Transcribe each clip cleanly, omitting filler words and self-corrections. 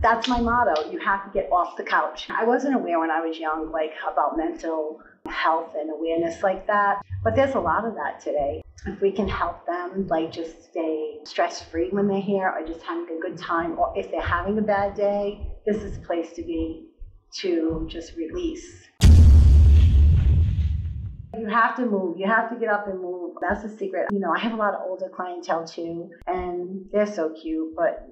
that's my motto. You have to get off the couch. I wasn't aware when I was young, like about mental health and awareness like that. But there's a lot of that today. If we can help them, like just stay stress-free when they're here or just having a good time, or if they're having a bad day, this is the place to be to just release. You have to move. You have to get up and move. That's the secret. I have a lot of older clientele too, and they're so cute. But,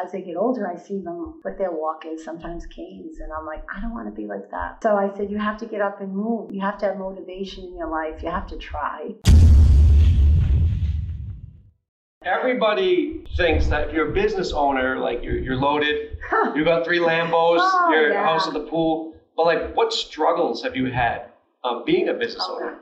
as they get older, I see them with their walkers, sometimes canes, and I'm like, I don't want to be like that. So I said, you have to get up and move. You have to have motivation in your life. You have to try. Everybody thinks that if you're a business owner, like you're loaded, you got 3 Lambos, your house at the pool. But like, what struggles have you had being a business owner?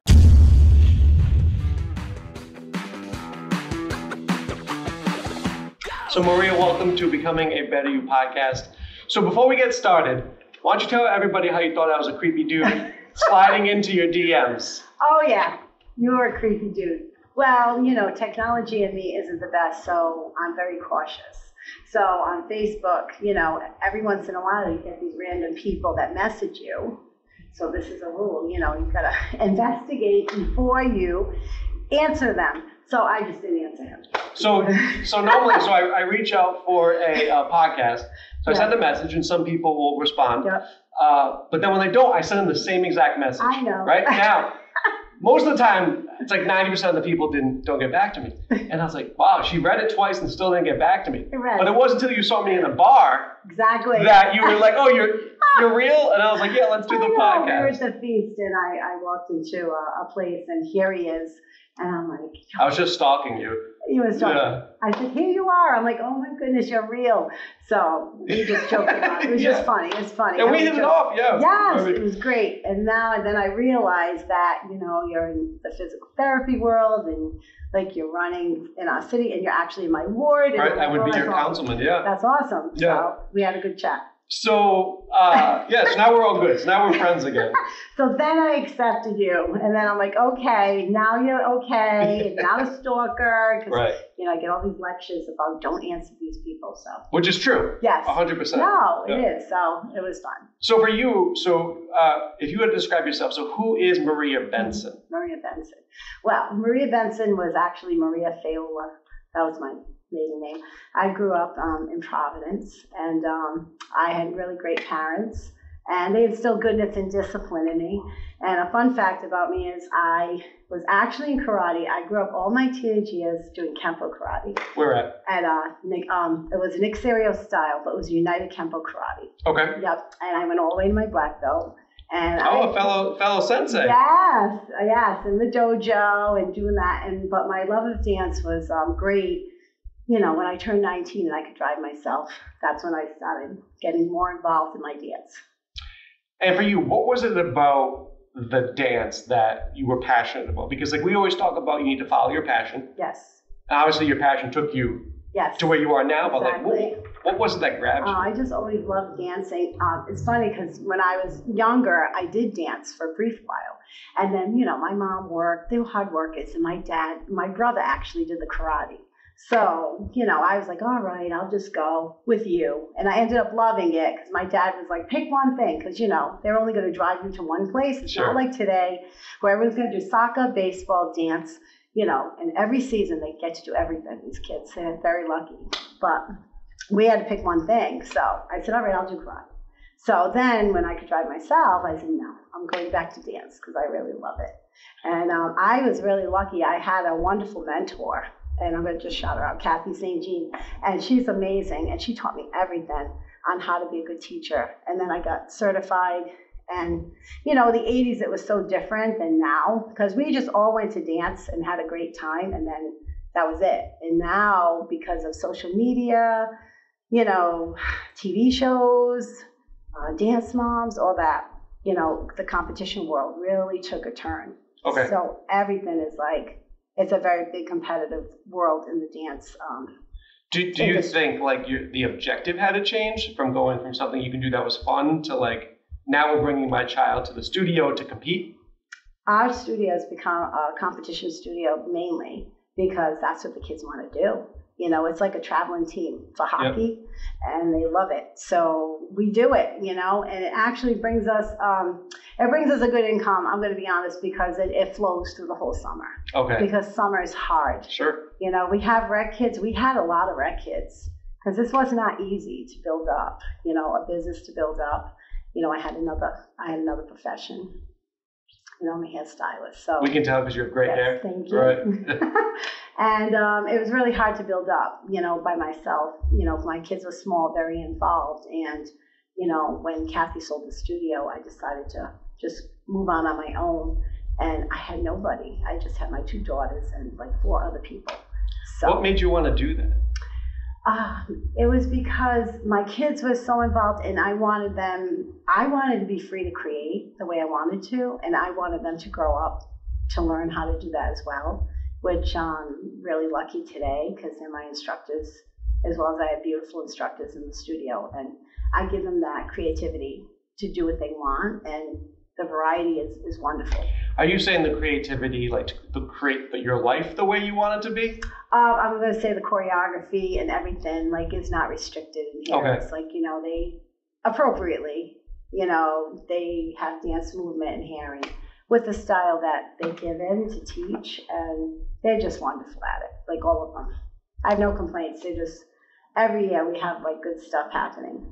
So Maria, welcome to Becoming a Better You podcast. So before we get started, why don't you tell everybody how you thought I was a creepy dude sliding into your DMs? Oh yeah, you're a creepy dude. Well, technology in me isn't the best, so I'm very cautious. So on Facebook, every once in a while you get these random people that message you. So this is a rule, you've got to investigate before you answer them. So I just didn't answer him. So normally, I reach out for a podcast. So I send a message, and some people will respond. Yep. But then when they don't, I send them the same exact message. I know. Right now. Most of the time, it's like 90% of the people don't get back to me. And I was like, wow, she read it twice and still didn't get back to me. Right. But it wasn't until you saw me in a bar that you were like, oh, you're real? And I was like, yeah, let's do the podcast. We were at the feast, and I walked into a place, and here he is. And I'm like, I was just stalking you. He was stalking. Yeah. I said, here you are. I'm like, oh my goodness, you're real. So we just joked about it. It was just funny. It's funny. And we hit it off, yeah. Yes, it was great. And then I realized that, you're in the physical therapy world, and like you're running in our city, and you're actually in my ward. Right, I would be your councilman, yeah. That's awesome. Yeah. So we had a good chat. So, so now we're all good. So now we're friends again. So then I accepted you. And then I'm like, okay, now you're okay. Not a stalker. Right. I get all these lectures about don't answer these people. So. Which is true. Yes. 100%. No, it is. So it was fun. So for you, if you had to describe yourself, so who is Maria Benson? Maria Benson. Well, Maria Benson was actually Maria Faola. That was my maiden name. I grew up in Providence, and I had really great parents, and they instilled goodness and discipline in me. And a fun fact about me is I was actually in karate. I grew up all my teenage years doing Kempo karate. Where at? At it was Nick Serio style, but it was United Kempo karate. Okay. Yep. And I went all the way to my black belt. And a fellow sensei. Yes, in the dojo and doing that. But my love of dance was great. When I turned 19 and I could drive myself, that's when I started getting more involved in my dance. And for you, what was it about the dance that you were passionate about? Because we always talk about you need to follow your passion. Yes. And obviously your passion took you to where you are now. Exactly. But what was it that grabbed you? I just always loved dancing. It's funny because when I was younger, I did dance for a brief while. And then, my mom worked. They were hard workers. And my brother actually did the karate. So, I was like, all right, I'll just go with you. And I ended up loving it because my dad was like, pick one thing. Because, they're only going to drive you to one place. It's not like today where everyone's going to do soccer, baseball, dance, and every season they get to do everything, these kids. They're very lucky. But we had to pick one thing. So I said, all right, I'll do karate. So then when I could drive myself, I said, no, I'm going back to dance because I really love it. And I was really lucky. I had a wonderful mentor. And I'm going to just shout her out, Kathy St. Jean. And she's amazing. And she taught me everything on how to be a good teacher. And then I got certified. And, the 80s, it was so different than now. Because we just all went to dance and had a great time. And then that was it. And now, because of social media, TV shows, dance moms, all that, the competition world really took a turn. Okay. So everything is it's a very big competitive world in the dance. Do you think the objective had to change from going from something you can do that was fun to now we're bringing my child to the studio to compete? Our studio has become a competition studio mainly because that's what the kids want to do. It's like a traveling team for hockey. Yep. and they love it. So we do it, and it actually brings us a good income. I'm going to be honest, because it flows through the whole summer. Okay. Because summer is hard. Sure. We have rec kids. We had a lot of rec kids because this was not easy to build up, a business to build up. I had another profession. I'm a hairstylist. So we can tell because you have great hair. Thank you. Right. And it was really hard to build up, by myself. My kids were small, very involved. And, when Kathy sold the studio, I decided to just move on my own. And I had nobody. I just had my 2 daughters and like 4 other people. So what made you want to do that? It was because my kids were so involved, and I wanted to be free to create the way I wanted to, and I wanted them to grow up to learn how to do that as well, which I'm really lucky today because they're my instructors, as well as I have beautiful instructors in the studio, and I give them that creativity to do what they want, and the variety is wonderful. Are you saying the creativity, like to create your life the way you want it to be? I'm going to say the choreography and everything, like, is not restricted in here. Okay. It's like, they appropriately, they have dance movement in here, and with the style that they give in to teach, and they're just wonderful at it, like all of them. I have no complaints. They just, every year we have like good stuff happening.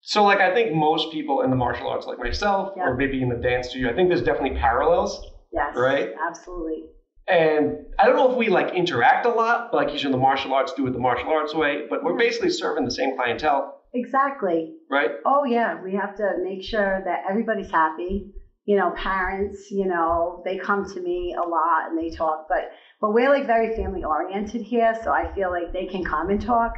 So like, I think most people in the martial arts, like myself, or maybe in the dance studio, I think there's definitely parallels. Yes. Right? Absolutely. And I don't know if we like interact a lot, but like usually the martial arts do it the martial arts way, but we're basically serving the same clientele. Exactly. Right? Oh yeah. We have to make sure that everybody's happy. Parents, they come to me a lot and they talk, but we're like very family oriented here. So I feel like they can come and talk.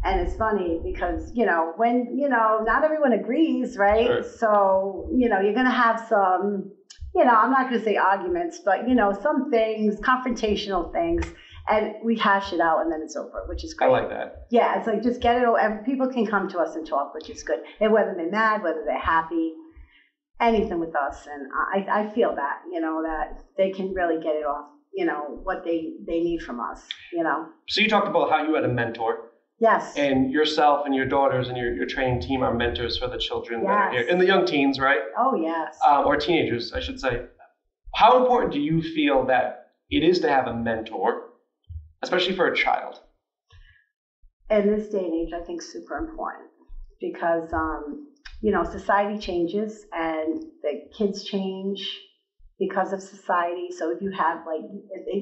And it's funny because, when, not everyone agrees, right? Sure. So, you're going to have some, I'm not going to say arguments, but, some things, confrontational things, and we hash it out and then it's over, which is great. I like that. Yeah, it's like just get it over. People can come to us and talk, which is good. And whether they're mad, whether they're happy, anything with us. And I feel that, that they can really get it off, what they need from us, So you talked about how you had a mentor. Yes. And yourself and your daughters and your training team are mentors for the children that are here. And the young teens, right? Oh, yes. Or teenagers, I should say. How important do you feel that it is to have a mentor, especially for a child? In this day and age, I think super important because, society changes and the kids change because of society. So if you have,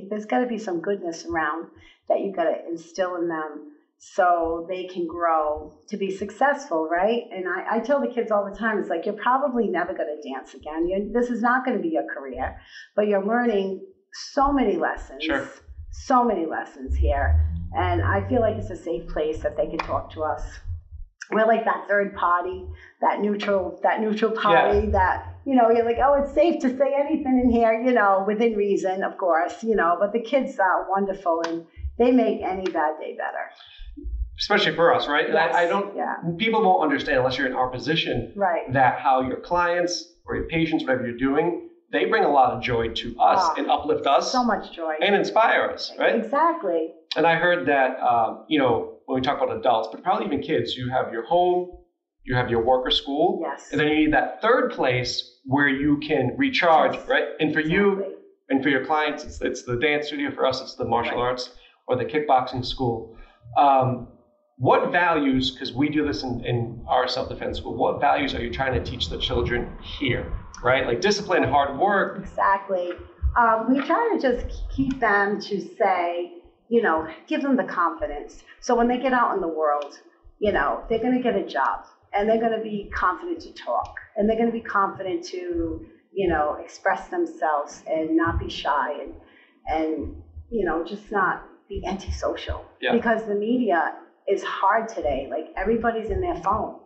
there's got to be some goodness around that you've got to instill in them, so they can grow to be successful, right? And I tell the kids all the time, it's like, you're probably never going to dance again. This is not going to be your career, but you're learning so many lessons, Sure. So many lessons here. And I feel like it's a safe place that they can talk to us. We're like that third party, that neutral party that, you're like, oh, it's safe to say anything in here, within reason, of course, but the kids are wonderful and they make any bad day better. Especially for us, right? Yes. I don't. Yeah. People won't understand unless you're in our position. Right. That how your clients or your patients, whatever you're doing, they bring a lot of joy to us and uplift us. So much joy. And inspire us, right? Exactly. And I heard that, when we talk about adults, but probably even kids, you have your home, you have your work or school. Yes. And then you need that third place where you can recharge, right? And for you and for your clients, it's the dance studio. For us, it's the martial arts or the kickboxing school. What values, because we do this in our self-defense school, what values are you trying to teach the children here, right? Like discipline, hard work. Exactly. We try to just keep them to say, give them the confidence. So when they get out in the world, they're going to get a job and they're going to be confident to talk and they're going to be confident to, express themselves and not be shy and just not be antisocial. Yeah. Because the media is hard today. Like everybody's in their phone.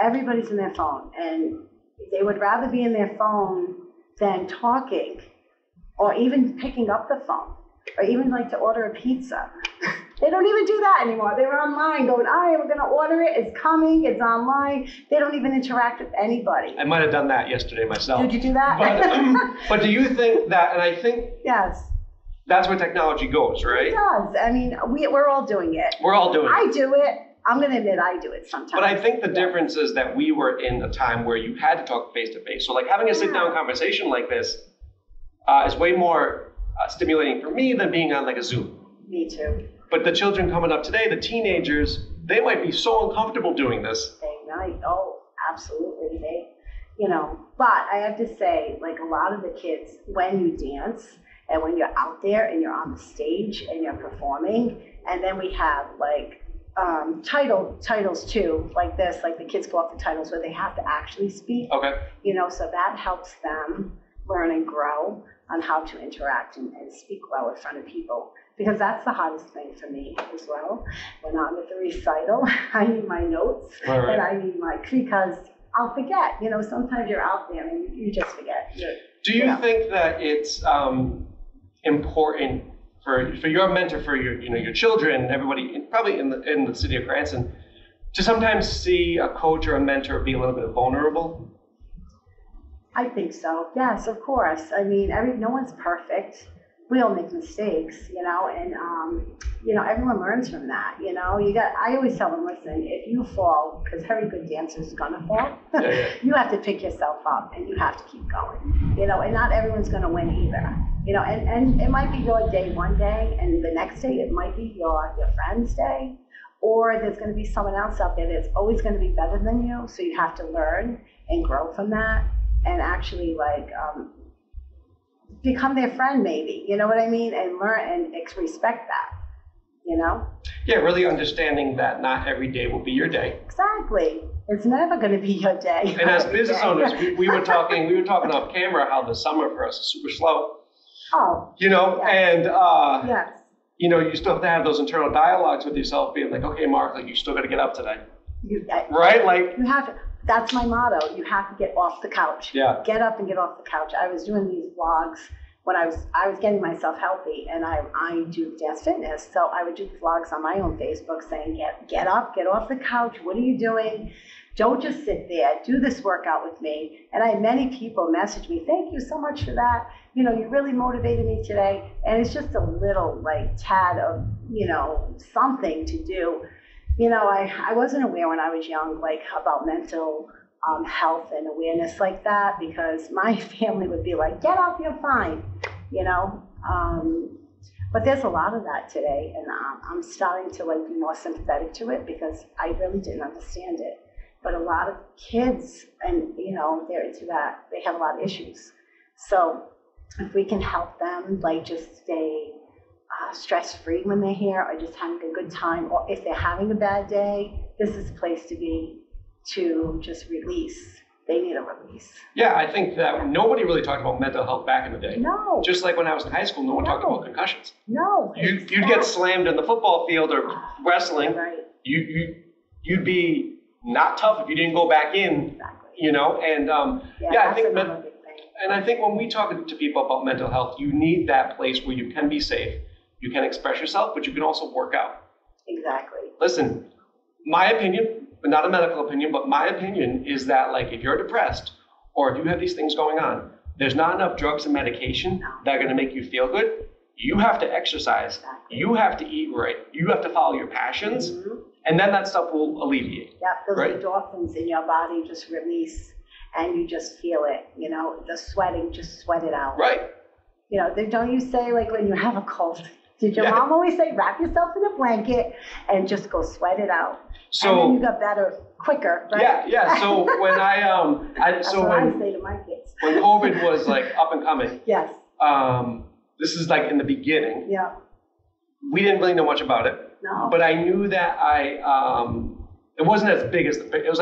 Everybody's in their phone. And they would rather be in their phone than talking or even picking up the phone or even like to order a pizza. They don't even do that anymore. They're online going, we're going to order it. It's coming. It's online. They don't even interact with anybody. I might have done that yesterday myself. Did you do that? But do you think that, and I think yes, that's where technology goes, right? It does. I mean, we're all doing it. We're all doing it. I do it. I'm going to admit I do it sometimes. But I think the difference is that we were in a time where you had to talk face to face. So like having a sit down conversation like this is way more stimulating for me than being on like a Zoom. Me too. But the children coming up today, the teenagers, they might be so uncomfortable doing this. They might. Oh, absolutely. But I have to say, like a lot of the kids, when you dance and when you're out there and you're on the stage and you're performing, and then we have like titles too, like this, like the kids go up to titles where they have to actually speak. Okay. So that helps them learn and grow on how to interact and speak well in front of people. Because that's the hardest thing for me as well. When I'm at the recital, I need my notes and I need because I'll forget. Sometimes you're out there and you just forget. Do you think that it's important for your mentor, for your children, everybody, probably in the city of Cranston, to sometimes see a coach or a mentor be a little bit vulnerable? I think so. Yes, of course. I mean, no one's perfect. We all make mistakes, and everyone learns from that. I always tell them, listen, if you fall, because every good dancer is gonna fall, you have to pick yourself up and you have to keep going. And not everyone's gonna win either. And it might be your day one day, and the next day it might be your friend's day, or there's gonna be someone else out there that's always gonna be better than you. So you have to learn and grow from that, and actually become their friend, maybe, you know what I mean, and learn and respect that, Yeah, really understanding that not every day will be your day. Exactly. It's never going to be your day. And as business owners, we were talking off camera how the summer for us is super slow. Oh. Yes. And yes. You still have to have those internal dialogues with yourself, being like, okay, Mark, like you still got to get up today, right? Like you have to. That's my motto. You have to get off the couch. Yeah. Get up and get off the couch. I was doing these vlogs when I was getting myself healthy, and I do dance fitness. So I would do vlogs on my own Facebook saying, get up, get off the couch. What are you doing? Don't just sit there. Do this workout with me. And I had many people message me, thank you so much for that. You really motivated me today. And it's just a little tad of, something to do. I wasn't aware when I was young, about mental health and awareness like that, because my family would be like, get up, you're fine, but there's a lot of that today, and I'm starting to be more sympathetic to it, because I really didn't understand it. But a lot of kids, and they're into that, they have a lot of issues. So if we can help them, just stay stress-free when they're here, or just having a good time, or if they're having a bad day, this is a place to be, to just release. They need a release. Yeah, I think that nobody really talked about mental health back in the day. No. Just like when I was in high school, no one talked about concussions. No. You'd get slammed in the football field or wrestling. Right. You'd be not tough if you didn't go back in. Exactly. And I think another big thing. And I think when we talk to people about mental health, you need that place where you can be safe, you can express yourself, but you can also work out. Exactly. Listen, my opinion, not a medical opinion, but my opinion is that if you're depressed or if you have these things going on, there's not enough drugs and medication that are going to make you feel good. You have to exercise. Exactly. You have to eat right. You have to follow your passions. Mm-hmm. And then that stuff will alleviate. Yeah, those endorphins in your body just release, and you just feel it. The sweating, just sweat it out. Right. Don't you say when you have a cold? Did your mom always say, wrap yourself in a blanket and just go sweat it out? So, and then you got better quicker, right? Yeah. So when I say to my kids. When COVID was up and coming. Yes. This is in the beginning. Yeah. We didn't really know much about it. No. But I knew that it wasn't as big as it was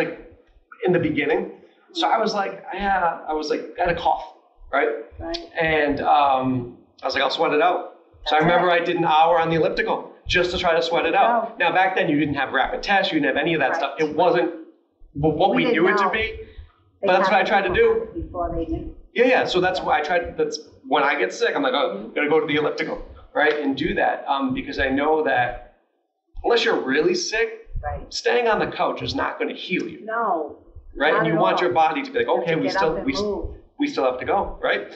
in the beginning. So I was I had a cough, right? Right. And I was I'll sweat it out. So I remember I did an hour on the elliptical just to try to sweat it out. Oh. Now back then you didn't have rapid tests, you didn't have any of that stuff. It wasn't what we knew it to be. But that's what I tried to do. Before they knew. Yeah. So that's what I tried. That's when I get sick, I'm gotta go to the elliptical, right, and do that because I know that unless you're really sick, staying on the couch is not going to heal you. No. Right, and you want your body to be okay, we still have to go, right?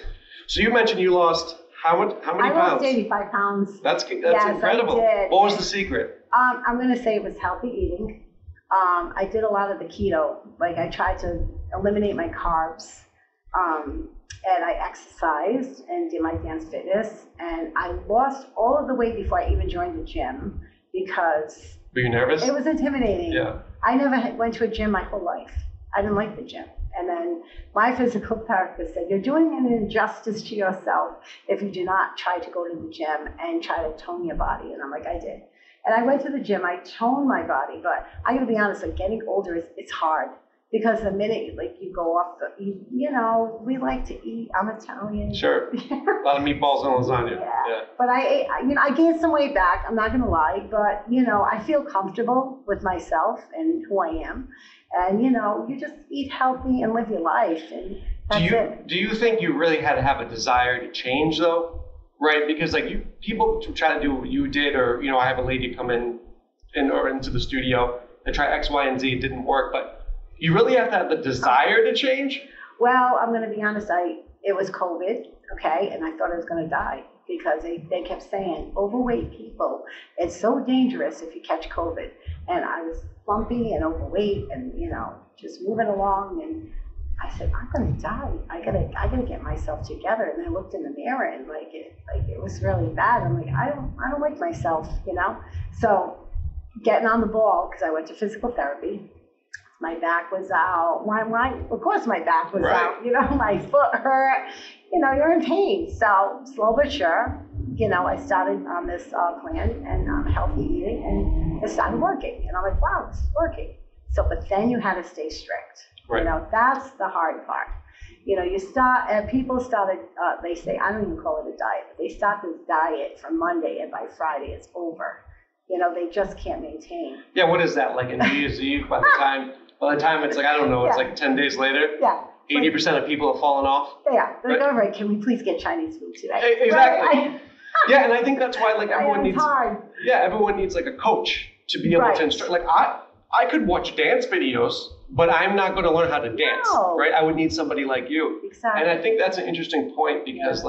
So you mentioned you lost how many pounds? I lost 85 pounds. That's incredible. I did. What was the secret? I'm going to say it was healthy eating. I did a lot of the keto. Like I tried to eliminate my carbs. And I exercised and did my dance fitness. And I lost all of the weight before I even joined the gym because... Were you nervous? It was intimidating. Yeah. I never went to a gym my whole life. I didn't like the gym. And then my physical therapist said, you're doing an injustice to yourself if you do not try to go to the gym and try to tone your body. And I'm like, I did. And I went to the gym, I toned my body, but I gotta be honest, like getting older it's hard. Because the minute you go off you know, we like to eat. I'm Italian. Sure. A lot of meatballs and lasagna. Yeah. But I gained some weight back. I'm not gonna lie, but I feel comfortable with myself and who I am, and you just eat healthy and live your life, and that's it. Do you think you really had to have a desire to change though? Right, because people try to do what you did, or I have a lady come in or into the studio and try X, Y, and Z. It didn't work, but you really have to have the desire to change? Well, I'm going to be honest. It was COVID, okay, and I thought I was going to die because they kept saying, overweight people, it's so dangerous if you catch COVID. And I was plumpy and overweight and, just moving along. And I said, I'm going to die. I gotta get myself together. And I looked in the mirror and it was really bad. I'm like, I don't like myself, So getting on the ball, because I went to physical therapy. My back was out. Of course my back was out. My foot hurt. You're in pain. So slow but sure, I started on this plan and healthy eating, and it started working. And I'm like, wow, it's working. So, but then you had to stay strict. Right. That's the hard part. People started, they say, I don't even call it a diet, but they start this diet from Monday, and by Friday it's over. They just can't maintain. Yeah, what is that, like in New Year's Eve? By the time it's like, I don't know, it's like 10 days later? Yeah. 80% of people have fallen off? Yeah. They're like, all right, can we please get Chinese food today? Exactly. Right? Yeah, and I think that's why everyone needs... hard. Yeah, everyone needs a coach to be able to instruct. I could watch dance videos, but I'm not going to learn how to dance, right? I would need somebody like you. Exactly. And I think that's an interesting point because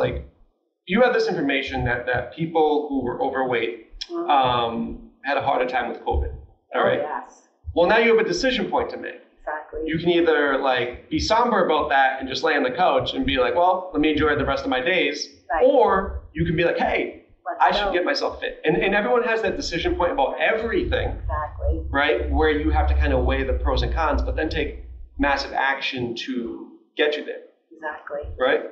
you have this information that people who were overweight had a harder time with COVID. All right. Yes. Well, now you have a decision point to make. Exactly. You can either be somber about that and just lay on the couch and be like, well, let me enjoy the rest of my days. Right. Or you can be like, hey, I should get myself fit. And everyone has that decision point about everything. Exactly. Right? Where you have to kind of weigh the pros and cons, but then take massive action to get you there. Exactly. Right?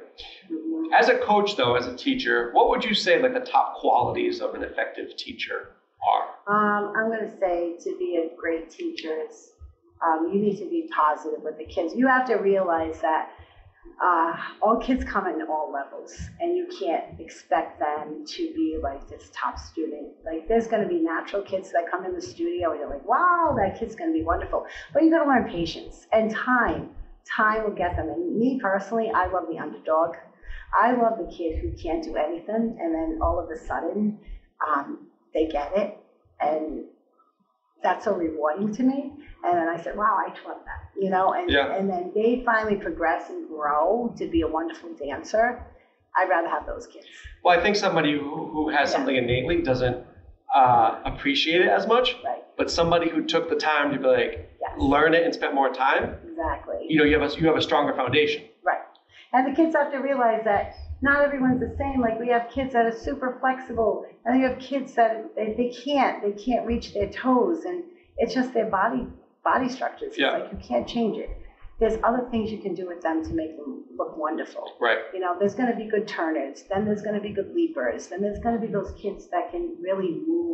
Mm-hmm. As a coach, though, as a teacher, what would you say the top qualities of an effective teacher are? I'm going to say to be a great teacher is you need to be positive with the kids. You have to realize that all kids come in all levels, and you can't expect them to be this top student. There's going to be natural kids that come in the studio and you're like, wow, that kid's going to be wonderful. But you got to learn patience and time. Time will get them. And me personally, I love the underdog. I love the kid who can't do anything, and then all of a sudden they get it, and that's so rewarding to me. And then I said, wow, I taught that, and then they finally progress and grow to be a wonderful dancer. I'd rather have those kids. Well, I think somebody who has something innately doesn't appreciate it as much, right. But somebody who took the time to be learn it and spent more time, exactly. You have a stronger foundation. Right. And the kids have to realize that not everyone's the same. We have kids that are super flexible, and you have kids that they can't reach their toes, and it's just their body structures. It's you can't change it. There's other things you can do with them to make them look wonderful. Right. There's going to be good turners, then there's going to be good leapers, then there's going to be those kids that can really move.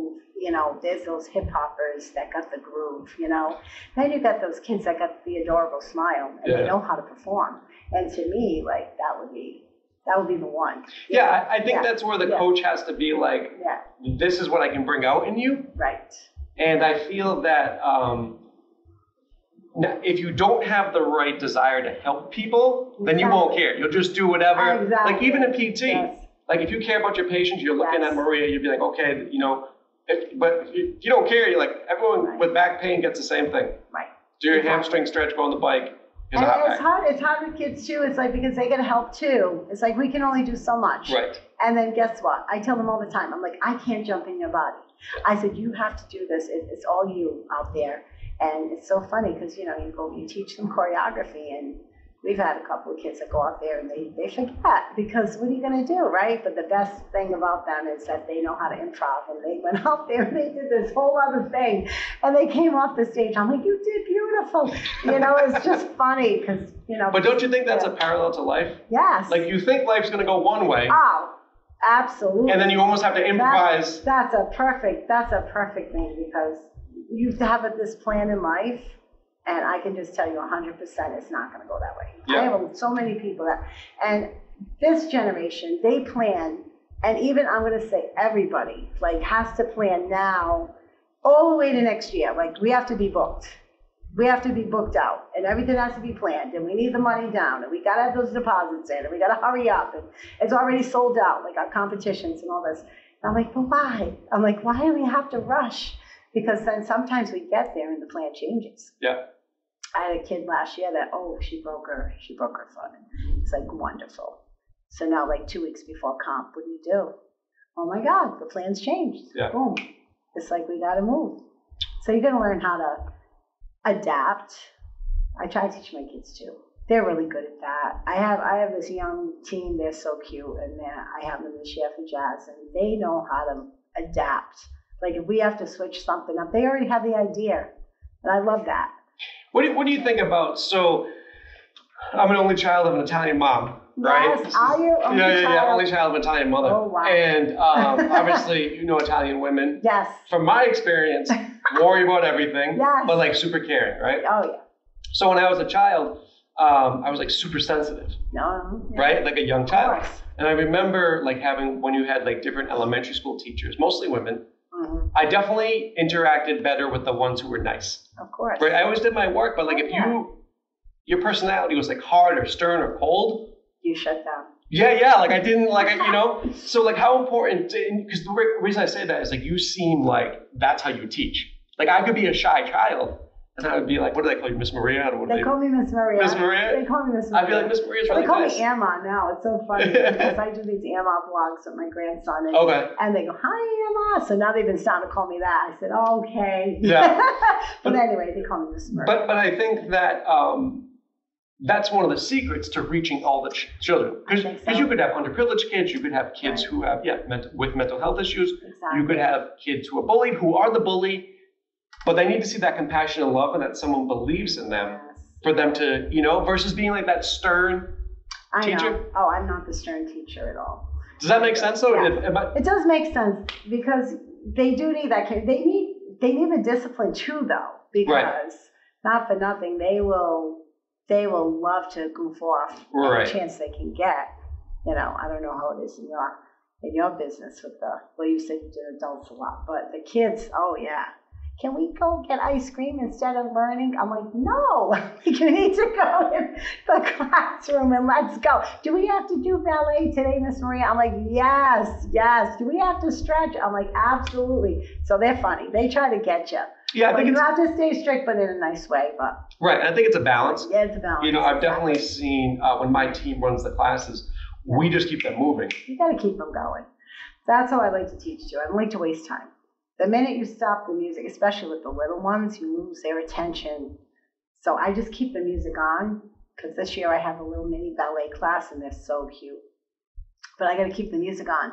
There's those hip hoppers that got the groove. Then you got those kids that got the adorable smile and they know how to perform. And to me, that would be the one. Yeah, I think that's where the coach has to be this is what I can bring out in you. Right. And I feel that if you don't have the right desire to help people, then you won't care. You'll just do whatever. Exactly. Even in PT, if you care about your patients, you're looking at Maria, you'd be like, okay, but if you don't care, you're like, everyone with back pain gets the same thing. Right. Do your hamstring stretch, go on the bike. And it's hard with kids too. It's because they get help too. It's we can only do so much. Right. And then guess what? I tell them all the time, I'm like, I can't jump in your body. I said, you have to do this. It's all you out there. And it's so funny because, you teach them choreography, and we've had a couple of kids that go out there and they forget, because what are you going to do, right? But the best thing about them is that they know how to improv, and they went out there and they did this whole other thing, and they came off the stage. I'm like, you did beautiful. It's just funny because, But don't you think that's a parallel to life? Yes. Like, you think life's going to go one way. Oh, absolutely. And then you almost have to improvise. That's a perfect thing, because you have this plan in life. And I can just tell you 100% it's not going to go that way. Yeah. I have so many people and this generation, they plan, and even I'm going to say everybody, has to plan now all the way to next year. We have to be booked. We have to be booked out, and everything has to be planned, and we need the money down, and we got to have those deposits in, and we got to hurry up, and it's already sold out, our competitions and all this. And I'm like, but why? I'm like, why do we have to rush? Because then sometimes we get there and the plan changes. Yeah. I had a kid last year that, she broke her foot. It's wonderful. So now 2 weeks before comp, what do? Oh my God, the plan's changed. Yeah. Boom. It's we got to move. So you're going to learn how to adapt. I try to teach my kids too. They're really good at that. I have this young team. They're so cute, and I have them this year for jazz, and they know how to adapt. If we have to switch something up, they already have the idea, and I love that. What do you think about, so I'm an only child of an Italian mom, right? Yes, are you? Yeah, only child of an Italian mother. Oh, wow. And obviously, Italian women. Yes. From my experience, worry about everything, yes. but super caring, right? Oh, yeah. So when I was a child, I was super sensitive, no, yeah. right? Like a young child. And I remember having, when you had different elementary school teachers, mostly women, mm-hmm. I definitely interacted better with the ones who were nice. Of course. Right. I always did my work, but if your personality was hard or stern or cold, you shut down. Yeah. I didn't So how important? Because the reason I say that is you seem that's how you teach. I could be a shy child, and I would be what do they call you, Miss Maria? They call me Miss Maria. Miss Maria? They call me Miss Maria. I feel Miss Maria's really They call nice. me Emma now. It's so funny because I do these Emma vlogs with my grandson. And, okay. And they go, hi, Emma. So now they've been starting to call me that. I said, okay. Yeah. but anyway, they call me Miss Maria. But I think that that's one of the secrets to reaching all the children. Because you could have underprivileged kids. You could have kids who have, with mental health issues. Exactly. You could have kids who are bullied, who are the bully. But they need to see that compassion and love, and that someone believes in them for them to, versus being that stern teacher. Know. Oh, I'm not the stern teacher at all. Does that make sense, though? Yeah. It does make sense, because they do need that. They need the discipline too, though, because not for nothing, they will love to goof off any chance they can get. I don't know how it is in your business with you said you did adults a lot, but the kids, oh yeah. Can we go get ice cream instead of learning? I'm like, no, you need to go in the classroom and let's go. Do we have to do ballet today, Miss Maria? I'm like, yes. Do we have to stretch? I'm like, absolutely. So they're funny. They try to get you. Yeah, I think you have to stay strict, but in a nice way. But right, I think it's a balance. Yeah, it's a balance. I've definitely seen when my team runs the classes, we just keep them moving. You got to keep them going. That's how I like to teach too. I don't like to waste time. The minute you stop the music, especially with the little ones, you lose their attention. So I just keep the music on, because this year I have a little mini ballet class, and they're so cute. But I got to keep the music on,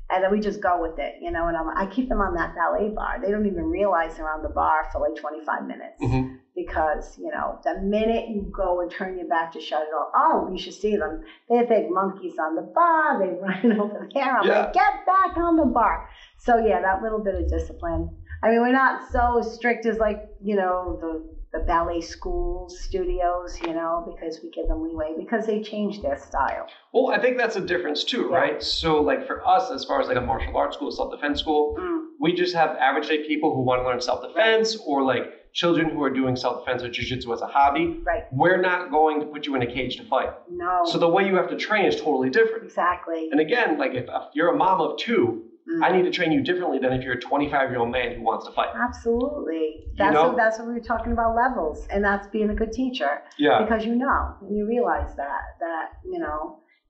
and then we just go with it, And I keep them on that ballet bar. They don't even realize they're on the bar for 25 minutes, mm-hmm. because the minute you go and turn your back to shut it off, oh, you should see them. They're big monkeys on the bar. They run over there. I'm like, get back on the bar. So yeah, that little bit of discipline. I mean, we're not so strict as the ballet schools, studios, because we give them leeway, because they change their style. Well, I think that's a difference too, right? So for us, as far as a martial arts school, self-defense school, we just have average day people who want to learn self-defense, or children who are doing self-defense or jiu-jitsu as a hobby. Right. We're not going to put you in a cage to fight. No. So the way you have to train is totally different. Exactly. And again, if you're a mom of two, I need to train you differently than if you're a 25-year-old man who wants to fight. Absolutely. That's what we were talking about, levels. And that's being a good teacher. Yeah. Because and you realize that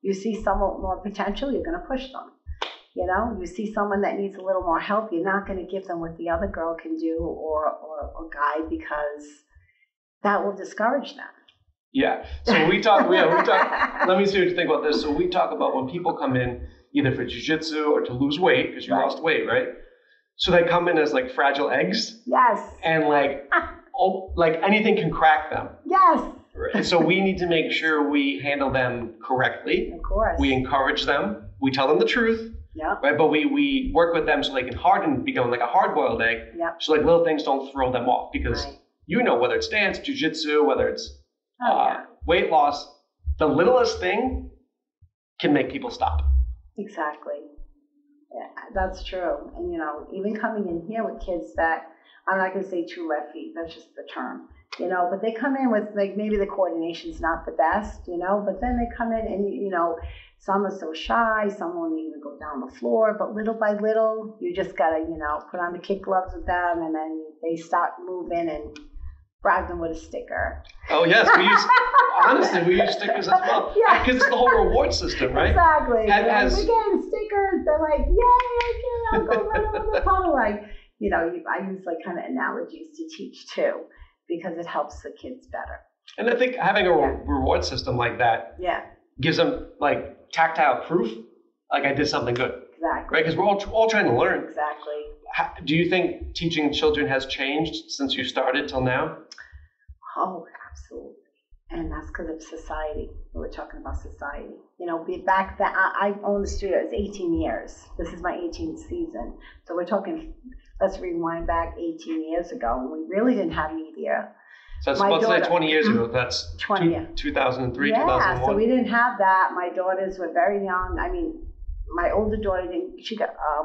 you see somewhat more potential, you're going to push them. You know, you see someone that needs a little more help, you're not going to give them what the other girl can do or guy, because that will discourage them. Yeah. So we talk. Let me see what you think about this. So we talk about when people come in either for jiu-jitsu or to lose weight, because you lost weight, right? So they come in as like fragile eggs. Yes. And like anything can crack them. Yes. And so we need to make sure we handle them correctly. Of course. We encourage them. We tell them the truth. Yep. Right. But we work with them so they can become like a hard-boiled egg. Yep. So like little things don't throw them off, because you know, whether it's dance, jiu-jitsu, whether it's weight loss, the littlest thing can make people stop. Exactly. Yeah, that's true. And, you know, even coming in here with kids that, I'm not going to say true left feet, that's just the term, you know, but they come in with, like, maybe the coordination's not the best, you know, but then they come in and, you know, some are so shy, some won't even go down the floor, but little by little, you just got to, you know, put on the kick gloves with them, and then they start moving and brag them with a sticker. Oh, yes. We use stickers as well. Yeah. Because it's the whole reward system, right? Exactly. We're getting stickers. They're like, yay, I'll go run over the tunnel. Like, you know, I use like kind of analogies to teach too, because it helps the kids better. And I think having a reward system like that gives them like tactile proof, like I did something good. Exactly. Right? Because we're all trying to learn. Exactly. Do you think teaching children has changed since you started till now? Oh, absolutely. And that's because of society. We're talking about society. You know, back then, I owned the studio. It's 18 years. This is my 18th season. So we're talking, let's rewind back 18 years ago, when we really didn't have media. So let's say 20 years ago. That's 2003, 2001. Yeah, so we didn't have that. My daughters were very young. I mean, my older daughter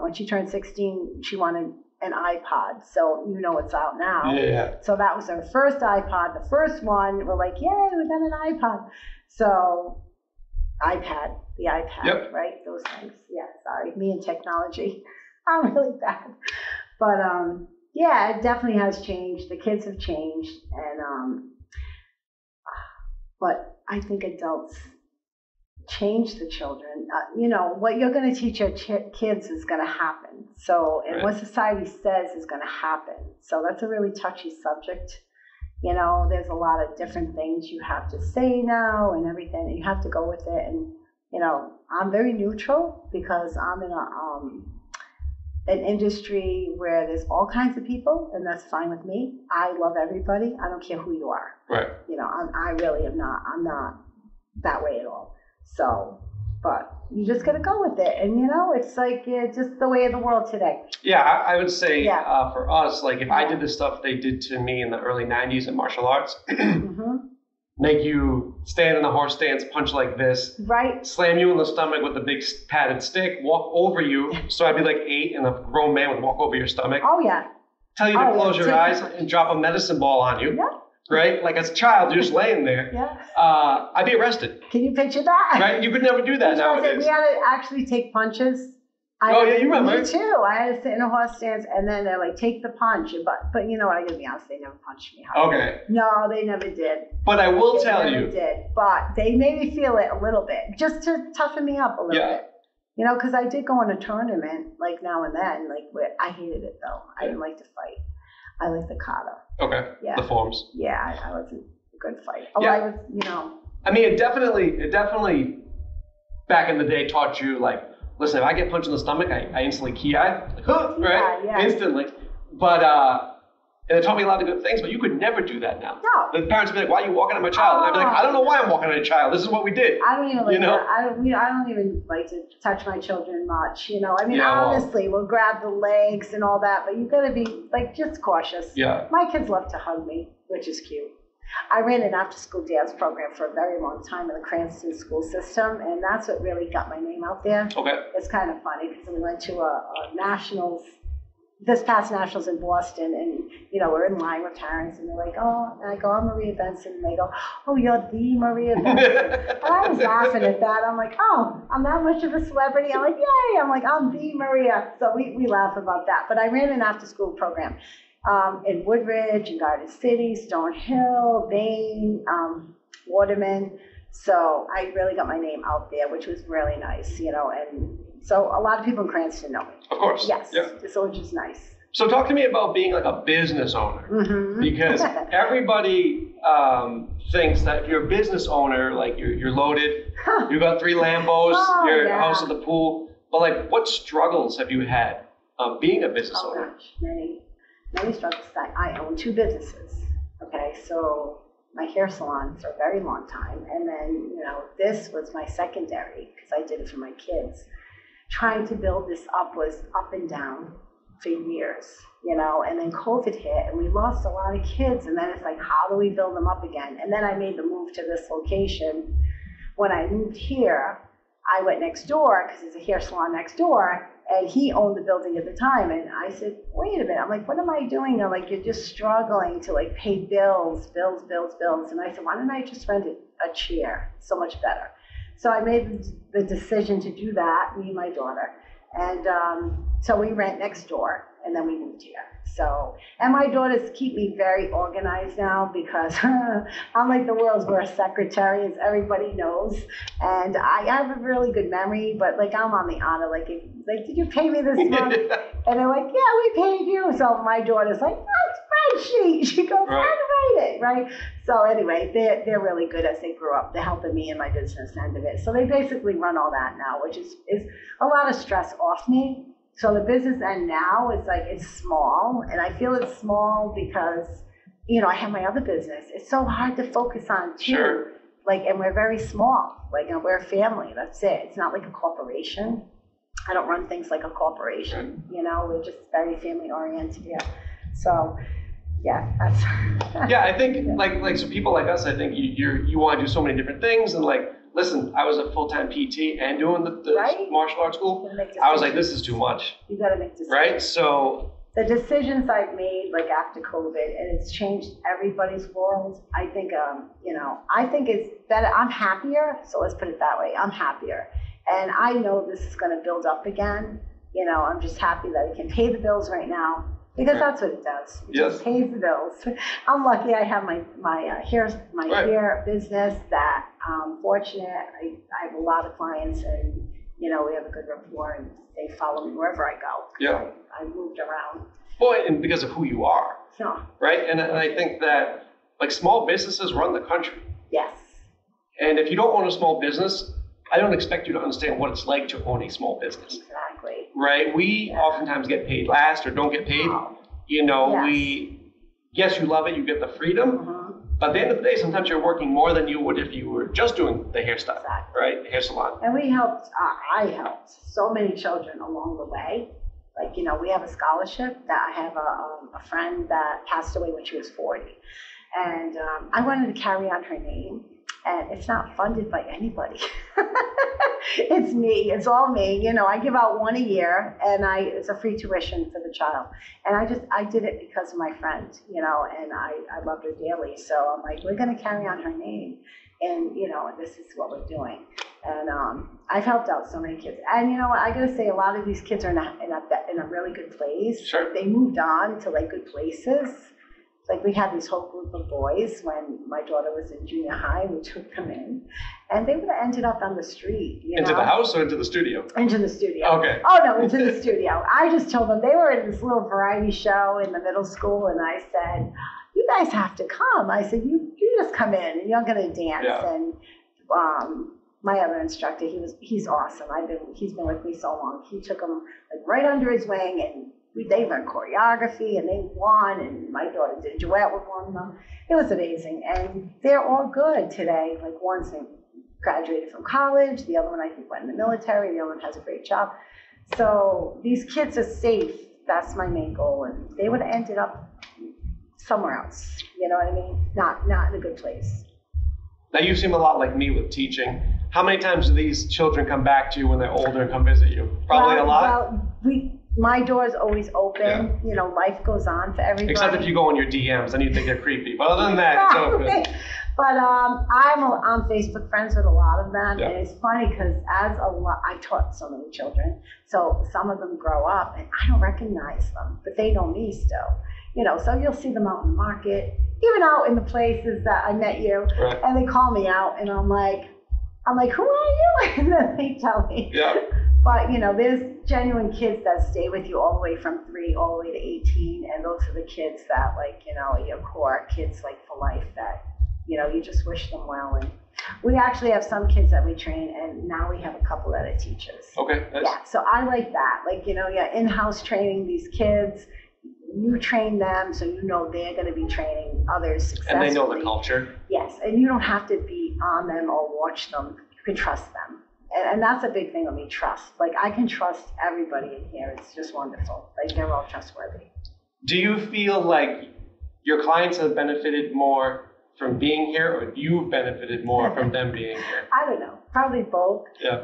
when she turned 16, she wanted an iPod. So you know it's out now. Yeah. So that was her first iPod. The first one, we're like, yay, we got an iPod. So the iPad, right? Those things. Yeah, sorry. Me and technology. I'm really bad. But yeah, it definitely has changed. The kids have changed. And but I think adults change the children. You know, what you're going to teach your kids is going to happen. So, and what society says is going to happen. So that's a really touchy subject. You know, there's a lot of different things you have to say now and everything, and you have to go with it. And, you know, I'm very neutral because I'm in an industry where there's all kinds of people, and that's fine with me. I love everybody. I don't care who you are. Right. You know, I really am not. I'm not that way at all. So, but you just got to go with it. And, you know, it's like just the way of the world today. Yeah, I would say for us, like if I did the stuff they did to me in the early 90s in martial arts, make you stand in the horse stance, punch like this, right? Slam you in the stomach with a big padded stick, walk over you. So I'd be like 8 and a grown man would walk over your stomach. Oh, yeah. Tell you to close your eyes and drop a medicine ball on you. Yeah. Right? Like as a child, you're just laying there. Yeah. I'd be arrested. Can you picture that? Right? You could never do that nowadays. We had to actually take punches. You remember. Me too. I had to sit in a horse stance, and then they're like, take the punch. But you know what? I gotta be honest, they never punched me hard. Okay. No, they never did. But I will tell you. They did. But they made me feel it a little bit, just to toughen me up a little bit. You know, because I did go in a tournament, like now and then, I hated it though. I didn't like to fight. I like the kata. Okay. Yeah. The forms. Yeah, I wasn't a good fighter. Oh, yeah. I was, you know. I mean, it definitely back in the day taught you, like, listen, if I get punched in the stomach, I instantly ki-eye, like, right? Yeah. Instantly. But, and it taught me a lot of good things, but you could never do that now. No. The parents would be like, why are you walking on my child? And I'd be like, I don't know why I'm walking on a child. This is what we did. I don't even like I don't even like to touch my children much, you know. I mean, honestly, we'll grab the legs and all that, but you got to be, like, just cautious. Yeah. My kids love to hug me, which is cute. I ran an after-school dance program for a very long time in the Cranston school system, and that's what really got my name out there. Okay. It's kind of funny because we went to a nationals, this past nationals in Boston, and, you know, we're in line with parents, and they're like, oh, and I go, I'm Maria Benson, and they go, oh, you're the Maria Benson. And I was laughing at that. I'm like, oh, I'm that much of a celebrity. I'm like, yay. I'm like, I'm the Maria. So we laugh about that. But I ran an after-school program. In Woodridge, in Garden City, Stone Hill, Bain, Waterman. So I really got my name out there, which was really nice, you know, and So a lot of people in Cranston know me. Of course. Yes. Yeah. So which is nice. So talk to me about being like a business owner, because everybody thinks that if you're a business owner, like you're loaded, you got 3 Lambos, your house at the pool. But like, what struggles have you had being a business owner? Gosh, many struggles. I own 2 businesses. Okay, so my hair salon for a very long time, and then this was my secondary because I did it for my kids. Trying to build this up was up and down for years, and then COVID hit and we lost a lot of kids, and then it's like, how do we build them up again? And then I made the move to this location. When I moved here, I went next door because there's a hair salon next door, and he owned the building at the time. And I said, wait a minute. I'm like, what am I doing? I'm like, you're just struggling to like pay bills. And I said, why don't I just rent a chair? So much better. So I made the decision to do that, me and my daughter. And so we rent next door, and then we moved here. So, and my daughters keep me very organized now because I'm like the world's worst secretary, as everybody knows. And I have a really good memory, but like I'm on the honor, like did you pay me this month? And they're like, yeah, we paid you. So my daughter's like, oh, spreadsheet. She goes, how to write it, right? So anyway, they're really good as they grew up. They're helping me in my business end of it. So they basically run all that now, which is a lot of stress off me. So the business end now is like, it's small, and I feel it's small because, I have my other business. It's so hard to focus on too. Sure. Like, and we're very small. Like, we're a family. That's it. It's not like a corporation. I don't run things like a corporation. We're just very family oriented here. So, yeah, that's. Yeah, I think like so people like us, I think you want to do so many different things, and like, listen, I was a full-time PT and doing the martial arts school. I was like, this is too much. You got to make decisions. Right? So the decisions I've made, like after COVID, and it's changed everybody's world. I think, I think it's better. I'm happier. So let's put it that way. I'm happier. And I know this is going to build up again. I'm just happy that I can pay the bills right now. Because that's what it does. It just pays the bills. I'm lucky I have my hair business that I'm fortunate. I have a lot of clients, and we have a good rapport, and they follow me wherever I go. Yeah. I moved around. Well, and because of who you are. Yeah. Right? And I think that like small businesses run the country. Yes. And if you don't own a small business, I don't expect you to understand what it's like to own a small business. Exactly. Right? We oftentimes get paid last or don't get paid. Yes, you love it, you get the freedom. But at the end of the day, sometimes you're working more than you would if you were just doing the hairstyle, right? The hair salon. And I helped so many children along the way. Like, we have a scholarship that I have a friend that passed away when she was 40. And I wanted to carry on her name. And it's not funded by anybody. It's me. It's all me. I give out one a year, and it's a free tuition for the child. And I did it because of my friend, and I loved her dearly. So I'm like, we're going to carry on her name, and this is what we're doing. And I've helped out so many kids. And I got to say, a lot of these kids are in a really good place. Sure. They moved on to like good places. Like we had this whole group of boys when my daughter was in junior high. We took them in, and they would have ended up on the street. Into the house or into the studio? Into the studio. Okay. Oh no, into the studio. I just told them they were in this little variety show in the middle school, and I said, "You guys have to come." I said, "You just come in, and you're gonna dance." Yeah. And my other instructor, he's awesome. He's been with me so long. He took them like right under his wing, and they learned choreography, and they won, and my daughter did a duet with one of them. It was amazing, and they're all good today. Like one's graduated from college, the other one I think went in the military, the other one has a great job. So these kids are safe. That's my main goal, and they would have ended up somewhere else. You know what I mean? Not in a good place. Now you seem a lot like me with teaching. How many times do these children come back to you when they're older and come visit you? Probably a lot. Well, my door's always open. Yeah. Life goes on for everybody. Except if you go in your DMs, then you think they're creepy. But other than that, it's all good. But I'm Facebook friends with a lot of them, Yeah. and it's funny because I taught so many children, so some of them grow up and I don't recognize them, but they know me still. So you'll see them out in the market, even out in the places that I met you, Right. and they call me out, and I'm like, who are you? And then they tell me. Yeah. But, there's genuine kids that stay with you all the way from 3 all the way to 18. And those are the kids that, are your core kids, for life that, you just wish them well. And we actually have some kids that we train, and now we have a couple that are teachers. Okay. Nice. Yeah, so I like that. You're in-house training these kids. You train them, so they're going to be training others successfully. And they know the culture. Yes, and you don't have to be on them or watch them. You can trust them. And that's a big thing with me, trust. I can trust everybody in here. It's just wonderful. They're all trustworthy. Do you feel like your clients have benefited more from being here, or you've benefited more from them being here? I don't know. Probably both. Yeah.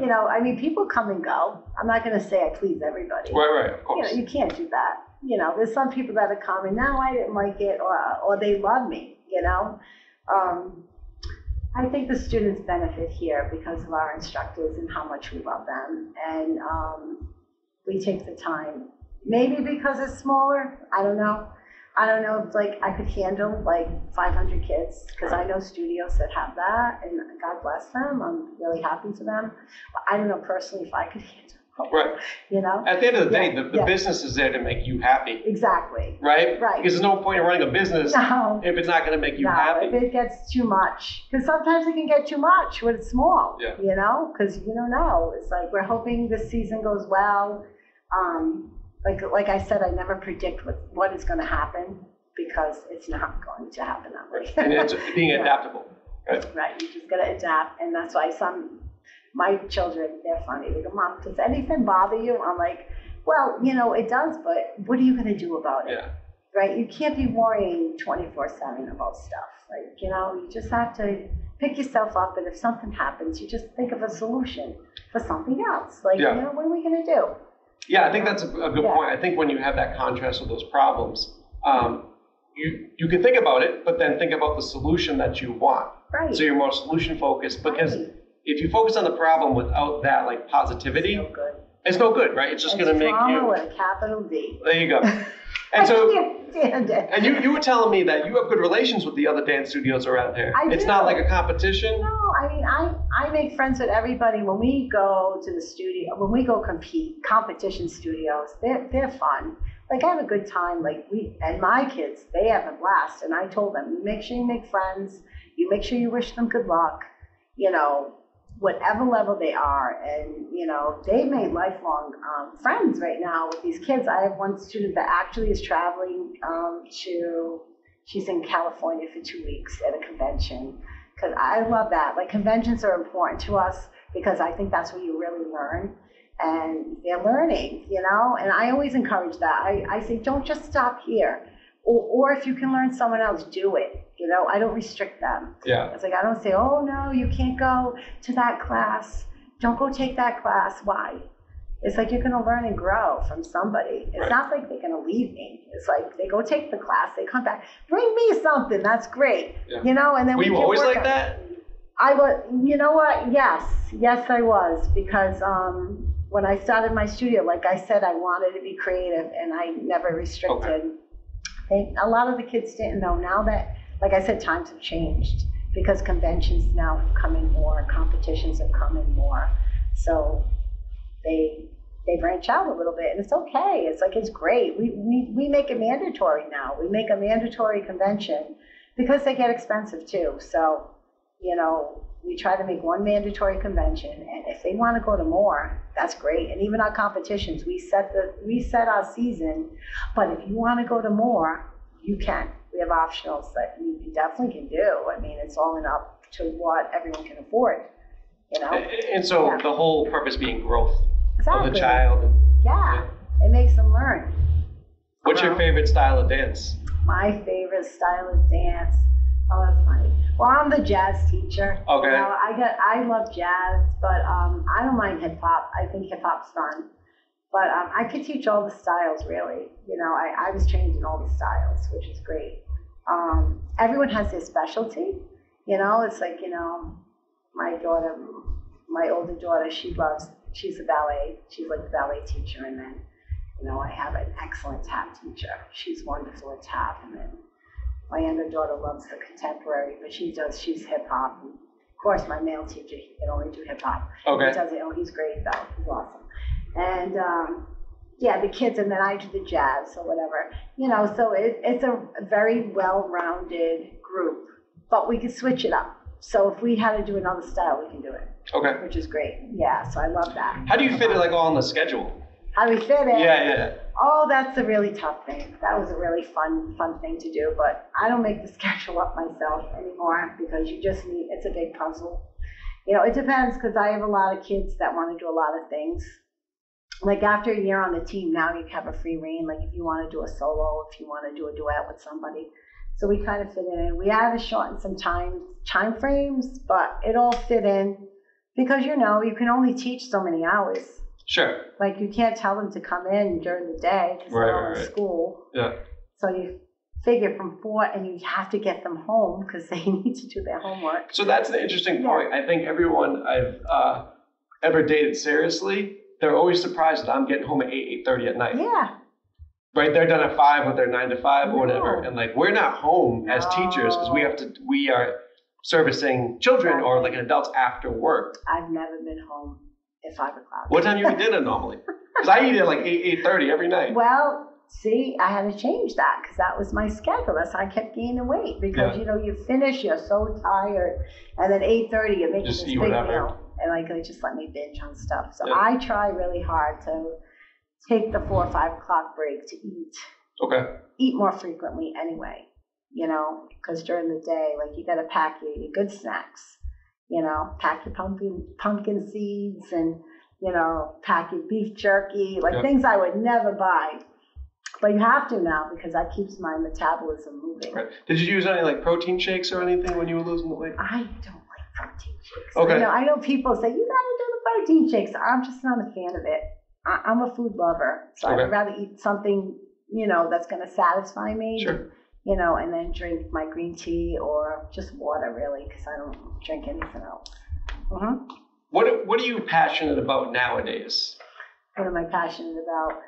People come and go. I'm not going to say I please everybody. Right, of course. You can't do that. There's some people that are coming, now I didn't like it, or they love me, I think the students benefit here because of our instructors and how much we love them. And we take the time, maybe because it's smaller, I don't know. It's I could handle 500 kids, because I know studios that have that, and God bless them. I'm really happy for them. But I don't know personally if I could handle. Right. At the end of the day, the business is there to make you happy. Exactly. Right? Right. Because there's no point in running a business if it's not going to make you happy. If it gets too much. Because sometimes it can get too much when it's small. Yeah. Because you don't know. It's we're hoping this season goes well. Like I said, I never predict what is going to happen, because it's not going to happen that way. And it's being adaptable. Right. You just got to adapt. And that's why my children, they're funny. They go, Mom, does anything bother you? I'm like, well, it does, but what are you going to do about it? Yeah. Right? You can't be worrying 24/7 about stuff. You just have to pick yourself up, and if something happens, you just think of a solution for something else. What are we going to do? Yeah, I think that's a good point. I think when you have that contrast with those problems, you can think about it, but then think about the solution that you want. Right. So you're more solution focused, because if you focus on the problem without that positivity, it's no good, right? It's just going to make you with a capital D. There you go. And so, I can't stand it. And you were telling me that you have good relations with the other dance studios around here. It's do. Not like a competition. No, I make friends with everybody. When we go to the studio, when we go competition studios, they're fun. I have a good time. And my kids, they have a blast. And I told them, you make sure you make friends. You make sure you wish them good luck. Whatever level they are. And, they made lifelong friends right now with these kids. I have one student that actually is traveling she's in California for 2 weeks at a convention. Because I love that. Conventions are important to us, because I think that's where you really learn. And they're learning, and I always encourage that. I say, don't just stop here. Or if you can learn someone else, do it. I don't restrict them. Yeah. It's I don't say, oh, no, you can't go to that class. Don't go take that class. Why? It's you're going to learn and grow from somebody. It's not like they're going to leave me. It's they go take the class. They come back. Bring me something. That's great. Yeah. And then were you always like that? I was, you know what? Yes, I was. Because when I started my studio, like I said, I wanted to be creative, and I never restricted. Okay. A lot of the kids didn't know. Now that, like I said, times have changed, because conventions now come in more, competitions have come in more. So they branch out a little bit, and it's okay. It's it's great. We make it mandatory now. We make a mandatory convention, because they get expensive too. So, we try to make one mandatory convention, and if they want to go to more, that's great. And even our competitions, we set our season, but if you want to go to more, you can. We have optionals that you definitely can do. It's all up to what everyone can afford, And so the whole purpose being growth of the child. Yeah, it makes them learn. What's your favorite style of dance? My favorite style of dance. Oh, that's funny. Well, I'm the jazz teacher. Okay. I love jazz, but I don't mind hip hop. I think hip hop's fun. But I could teach all the styles, really. I was trained in all the styles, which is great. Everyone has their specialty. It's my older daughter, she's a ballet. She's the ballet teacher. And then, I have an excellent tap teacher. She's wonderful at tap. And then my younger daughter loves the contemporary, but she's hip hop. And of course, my male teacher, he can only do hip hop. Okay. He does it. Oh, he's great though. He's awesome. And yeah, the kids, and then I do the jazz or whatever. So it's a very well-rounded group, but we can switch it up. So if we had to do another style, we can do it. Okay. Which is great. Yeah, so I love that. How do you fit it all on the schedule? How do we fit it? Yeah. Oh, that's a really tough thing. That was a really fun thing to do, but I don't make the schedule up myself anymore because it's a big puzzle. It depends because I have a lot of kids that want to do a lot of things. Like after a year on the team, now you have a free reign. Like if you want to do a solo, if you want to do a duet with somebody. So we kind of fit in. We had to shorten some time frames, but it all fit in because, you can only teach so many hours. Sure. Like you can't tell them to come in during the day because they're all in school. Yeah. So you figure from 4 and you have to get them home because they need to do their homework. So that's an interesting point. I think everyone I've ever dated seriously, they're always surprised that I'm getting home at 8:30 at night. Yeah. Right, they're done at 5 with their 9 to 5 or whatever, and like we're not home as teachers because we are servicing children or like adults after work. I've never been home at 5 o'clock. What time do you eat dinner normally? Because I eat at like 8:30 every night. Well, see, I had to change that because that was my schedule. That's how I kept gaining weight because you finish, you're so tired, and then 8:30 you're making just this eat big whatever. meal, and like they just let me binge on stuff. So I try really hard to take the 4 or 5 o'clock break to eat. Okay. Eat more frequently anyway, because during the day, like you got to pack your good snacks, pack your pumpkin seeds and, pack your beef jerky, like things I would never buy. But you have to now because that keeps my metabolism moving. Right. Did you use any like protein shakes or anything when you were losing the weight? I don't like protein shakes. Okay. I know people say, you got to do the protein shakes. I'm just not a fan of it. I'm a food lover, so I'd rather eat something, that's going to satisfy me. Sure. And then drink my green tea or just water, really, because I don't drink anything else. Mm-hmm. What are you passionate about nowadays? What am I passionate about?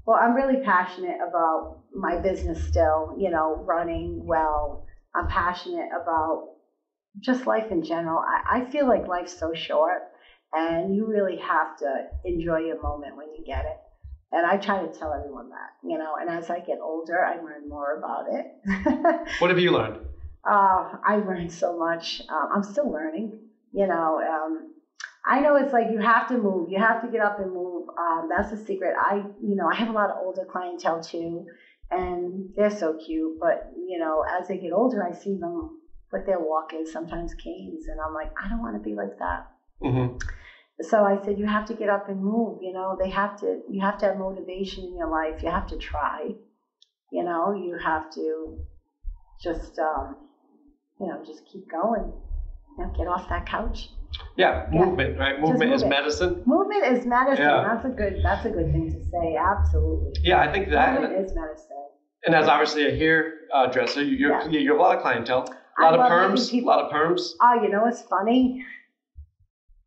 Well, I'm really passionate about my business still, running well. I'm passionate about just life in general. I feel like life's so short. And you really have to enjoy your moment when you get it. And I try to tell everyone that, and as I get older, I learn more about it. What have you learned? I learned so much. I'm still learning, I know it's like you have to move. You have to get up and move. That's the secret. I have a lot of older clientele too, and they're so cute. But, as they get older, I see them with their walkers, sometimes canes. And I'm like, I don't want to be like that. Mm-hmm. So I said, you have to get up and move, you have to have motivation in your life. You have to try, you have to just, just keep going, get off that couch. Yeah. Movement, right? Movement is medicine. Movement is medicine. Yeah. That's a good thing to say. Absolutely. Yeah, I think that. Movement is medicine. And as obviously a hairdresser, you have a lot of clientele, a lot of perms. Oh, it's funny.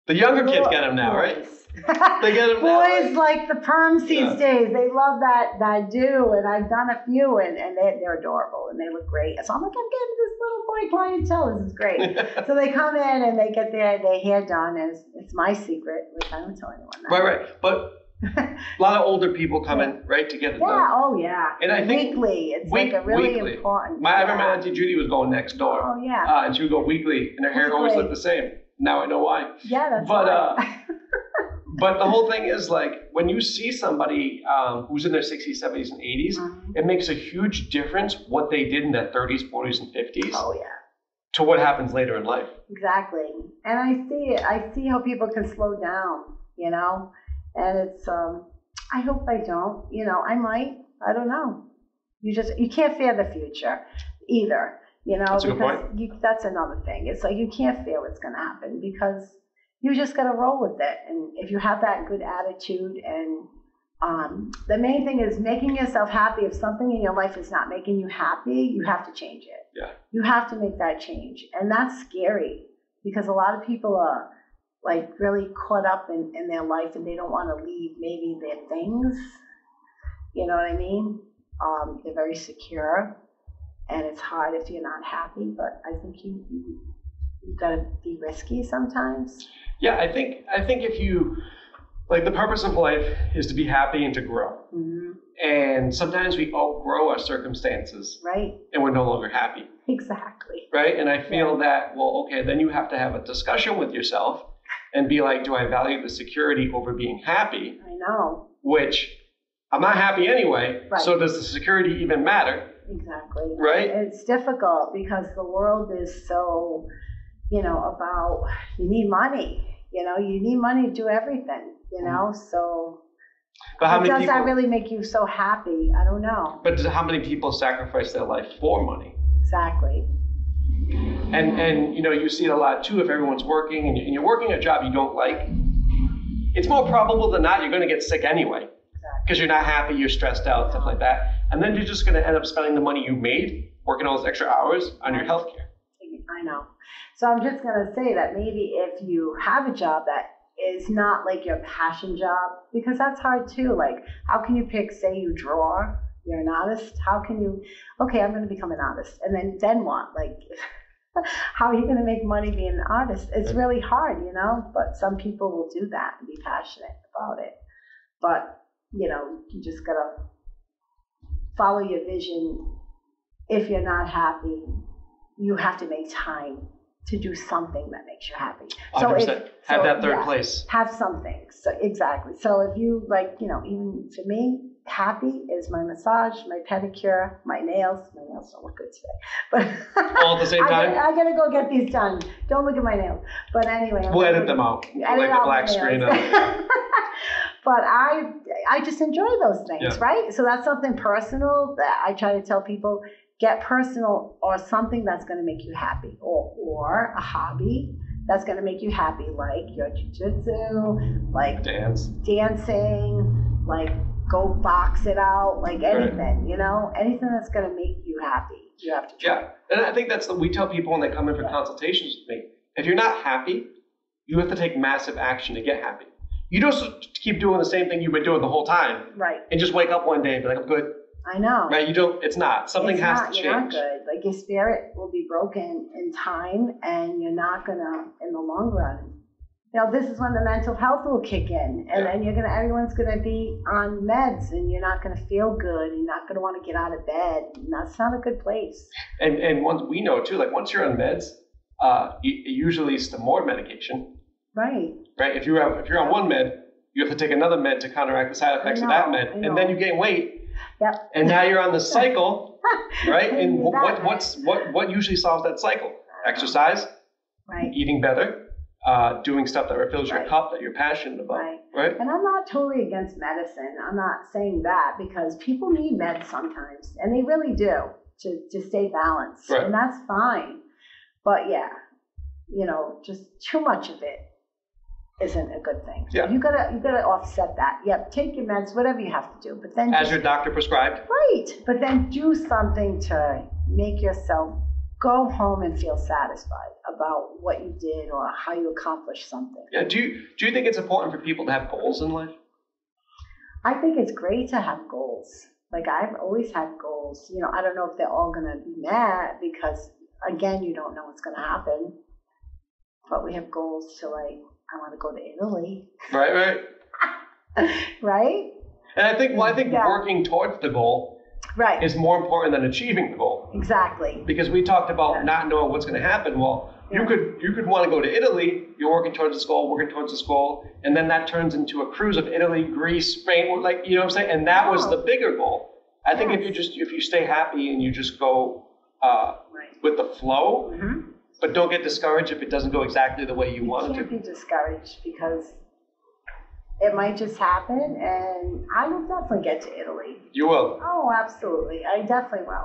The younger kids get them now, right? They get them now. Boys like the perms these days. They love that do, and I've done a few, and they're adorable, and they look great. So I'm like, I'm getting this little boy clientele. This is great. So they come in, and they get their hair done, and it's my secret, which I don't tell anyone that. Right. But a lot of older people come in, right, to get it done. Oh, yeah. And I think weekly. It's like a really important. I remember my Auntie Judy was going next door. Oh, yeah. And she would go weekly, and her hair always looked the same. Now I know why. Yeah, that's right. But the whole thing is like when you see somebody who's in their 60s, 70s, and 80s, it makes a huge difference what they did in their 30s, 40s, and 50s. Oh, yeah. To what happens later in life. Exactly. And I see it. I see how people can slow down, and it's, I hope I don't, I might, I don't know. You can't fear the future either. That's a good point. That's another thing. It's like you can't fear what's going to happen because you just got to roll with it. And if you have that good attitude and the main thing is making yourself happy. If something in your life is not making you happy, you have to change it. Yeah. You have to make that change. And that's scary because a lot of people are like really caught up in their life and they don't want to leave maybe their things. You know what I mean? They're very secure. And it's hard if you're not happy, but I think you got to be risky sometimes. Yeah, I think if you like the purpose of life is to be happy and to grow. Mm-hmm. And sometimes we outgrow our circumstances. Right. And we're no longer happy. Exactly. Right. And I feel that, well, okay, then you have to have a discussion with yourself and be like, do I value the security over being happy? I know. Which I'm not happy anyway. Right. So does the security even matter? Exactly. Right. It's difficult because the world is so, about you need money. You need money to do everything, so but how does that really make you so happy? I don't know. But how many people sacrifice their life for money? Exactly. And you see it a lot too. If everyone's working and you're working a job you don't like, it's more probable than not you're going to get sick anyway. Because you're not happy, you're stressed out, stuff like that. And then you're just going to end up spending the money you made working all those extra hours on your health care. I know. So I'm just going to say that maybe if you have a job that is not like your passion job, because that's hard too. Like, how can you pick, say you draw, you're an artist, how can you, okay, I'm going to become an artist. And then what? Like, how are you going to make money being an artist? It's really hard, but some people will do that and be passionate about it. But, you just got to follow your vision. If you're not happy, you have to make time to do something that makes you happy. 100%. Have that third place. Have something. So exactly. So if you even for me, happy is my massage, my pedicure, my nails. My nails don't look good today, but all at the same time. I gotta go get these done. Don't look at my nails. But anyway, we'll edit them out. Like the black screen. But I just enjoy those things, right? So that's something personal that I try to tell people. Get personal or something that's going to make you happy, or a hobby that's going to make you happy, like your jiu-jitsu, like dancing, like go box it out, like anything, anything that's going to make you happy. You have to try. Yeah, and I think we tell people when they come in for consultations with me, if you're not happy, you have to take massive action to get happy. You don't keep doing the same thing you've been doing the whole time, right? And just wake up one day and be like, I'm good. I know. Right? It's not. Something has to change. You're not good. Like your spirit will be broken in time and you're not gonna in the long run. This is when the mental health will kick in and then everyone's gonna be on meds and you're not gonna feel good. You're not gonna want to get out of bed. And that's not a good place. And once we know too, like once you're on meds, it usually leads to more medication. Right. Right. If you're on one med, you have to take another med to counteract the side effects of that med. And then you gain weight. Yep. And now you're on the cycle, right? And what usually solves that cycle? Exercise, right? Eating better, doing stuff that refills your cup that you're passionate about, right? And I'm not totally against medicine. I'm not saying that because people need meds sometimes, and they really do to stay balanced, and that's fine. But just too much of it isn't a good thing. So you gotta offset that. Yep, take your meds, whatever you have to do. But then as your doctor prescribed. Right. But then do something to make yourself go home and feel satisfied about what you did or how you accomplished something. Yeah. Do you think it's important for people to have goals in life? I think it's great to have goals. Like I've always had goals. I don't know if they're all gonna be met because again, you don't know what's gonna happen. But we have goals to I want to go to Italy. Right. Right? And I think working towards the goal is more important than achieving the goal. Exactly. Because we talked about not knowing what's going to happen. Well, you could want to go to Italy. You're working towards this goal, and then that turns into a cruise of Italy, Greece, Spain. You know what I'm saying? And that was the bigger goal. I think if you stay happy and you just go with the flow. Mm-hmm. But don't get discouraged if it doesn't go exactly the way you want it to. You can't be discouraged because it might just happen, and I will definitely get to Italy. You will? Oh, absolutely. I definitely will.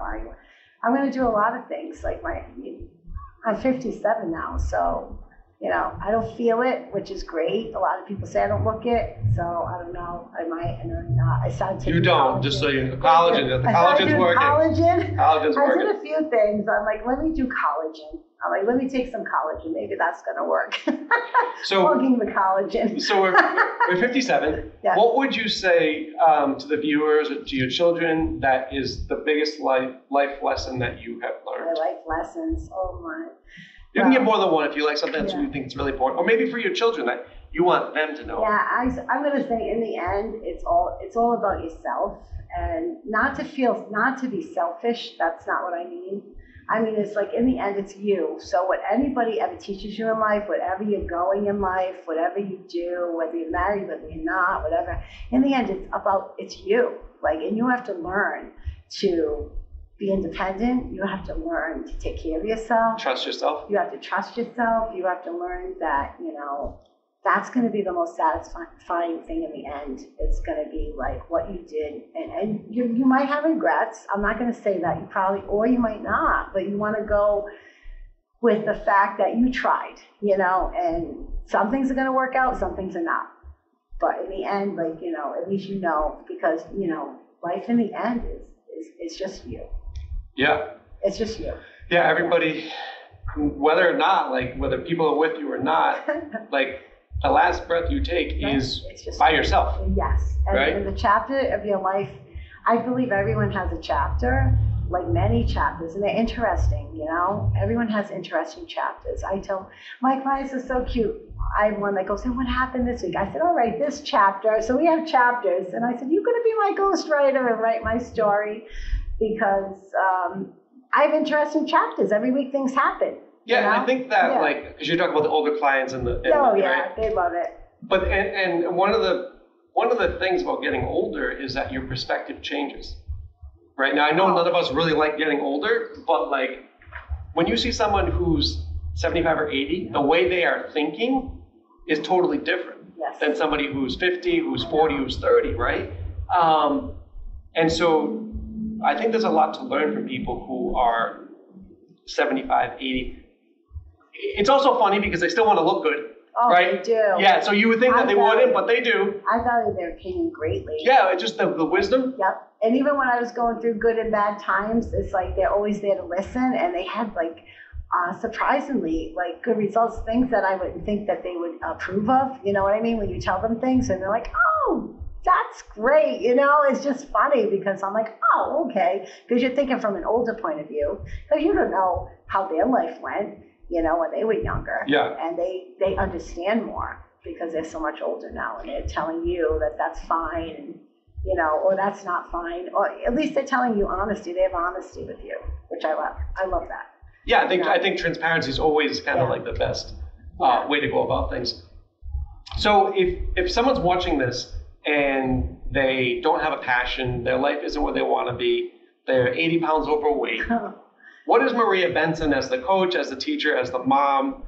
I'm going to do a lot of things. Like I'm 57 now, so I don't feel it, which is great. A lot of people say I don't look it, so I don't know. I might and not. I started taking. You don't, just so you know. Collagen. The collagen's working. Collagen's working. I did a few things. I'm like, let me do collagen. I'm like, let me take some collagen. Maybe that's going to work. So plugging the collagen. So we're 57. Yes. What would you say to the viewers or to your children that is the biggest life lesson that you have learned? My life lessons. Oh my. You can give more than one if you like something that you think is really important, or maybe for your children that You want them to know. Yeah, I'm going to say in the end, it's all about yourself, and not to be selfish. That's not what I mean. I mean, it's like in the end, it's you. So what anybody ever teaches you in life, whatever you're going in life, whatever you do, whether you're married, whether you're not, whatever, in the end, it's you. Like, and you have to learn to be independent. You have to learn to take care of yourself. Trust yourself. You have to trust yourself. You have to learn that, that's going to be the most satisfying thing in the end. It's going to be like what you did. And you might have regrets. I'm not going to say that. You probably, or you might not, but you want to go with the fact that you tried, and some things are going to work out, some things are not. But in the end, like, at least because, life in the end is just you. Yeah. It's just you. Yeah, everybody, whether or not, like, whether people are with you or not, like, the last breath you take is by yourself. Yes. And right? in the chapter of your life, I believe everyone has a chapter, like many chapters, and they're interesting, Everyone has interesting chapters. I tell my clients are so cute. I have one that goes, and what happened this week? I said, all right, this chapter. So we have chapters. And I said, you're going to be my ghostwriter and write my story, because I have interesting chapters. Every week things happen. Yeah, and I think that, like, because you're talking about the older clients and the right? They love it. But and one of the things about getting older is that your perspective changes. Right now, I know none of us really like getting older, but like when you see someone who's 75 or 80, the way they are thinking is totally different than somebody who's 50, who's 40, who's 30, right? And so I think there's a lot to learn from people who are 75, 80. It's also funny because they still want to look good, right? They do. Yeah, so you would think that they wouldn't, but they do. I value their opinion greatly. Yeah, it's just the wisdom. Yep. And even when I was going through good and bad times, it's like they're always there to listen, and they had like surprisingly like good results, things that I wouldn't think that they would approve of. You know what I mean? When you tell them things and they're like, oh, that's great. It's just funny because I'm like, oh, okay. Because you're thinking from an older point of view, because you don't know how their life went, when they were younger. Yeah. And they understand more because they're so much older now, and they're telling you that that's fine, and, or that's not fine, or at least they're telling you honesty. They have honesty with you, which I love. I love that. Yeah, I think transparency is always kind of like the best way to go about things. So if someone's watching this and they don't have a passion, their life isn't where they want to be, they're 80 pounds overweight, what is Maria Benson as the coach, as the teacher, as the mom,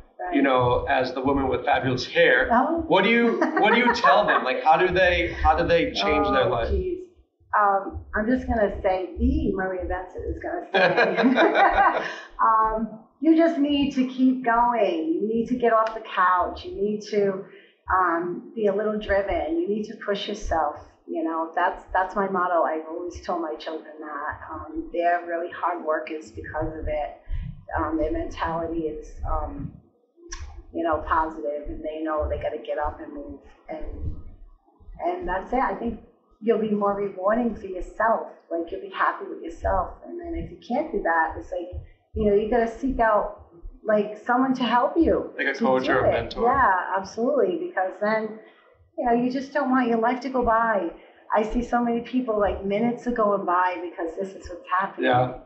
as the woman with fabulous hair? What do you tell them? Like, how do they change their life? Geez. I'm just gonna say Maria Benson is gonna say you just need to keep going. You need to get off the couch. You need to be a little driven. You need to push yourself. That's my motto. I've always told my children that. They're really hard workers because of it. Their mentality is, positive, and they know they got to get up and move. And that's it. I think you'll be more rewarding for yourself. Like, you'll be happy with yourself. And then if you can't do that, it's like, you got to seek out like someone to help you. Like a coach or a mentor. Yeah, absolutely. Because then, you just don't want your life to go by. I see so many people, like, minutes are going by because this is what's happening. Yeah.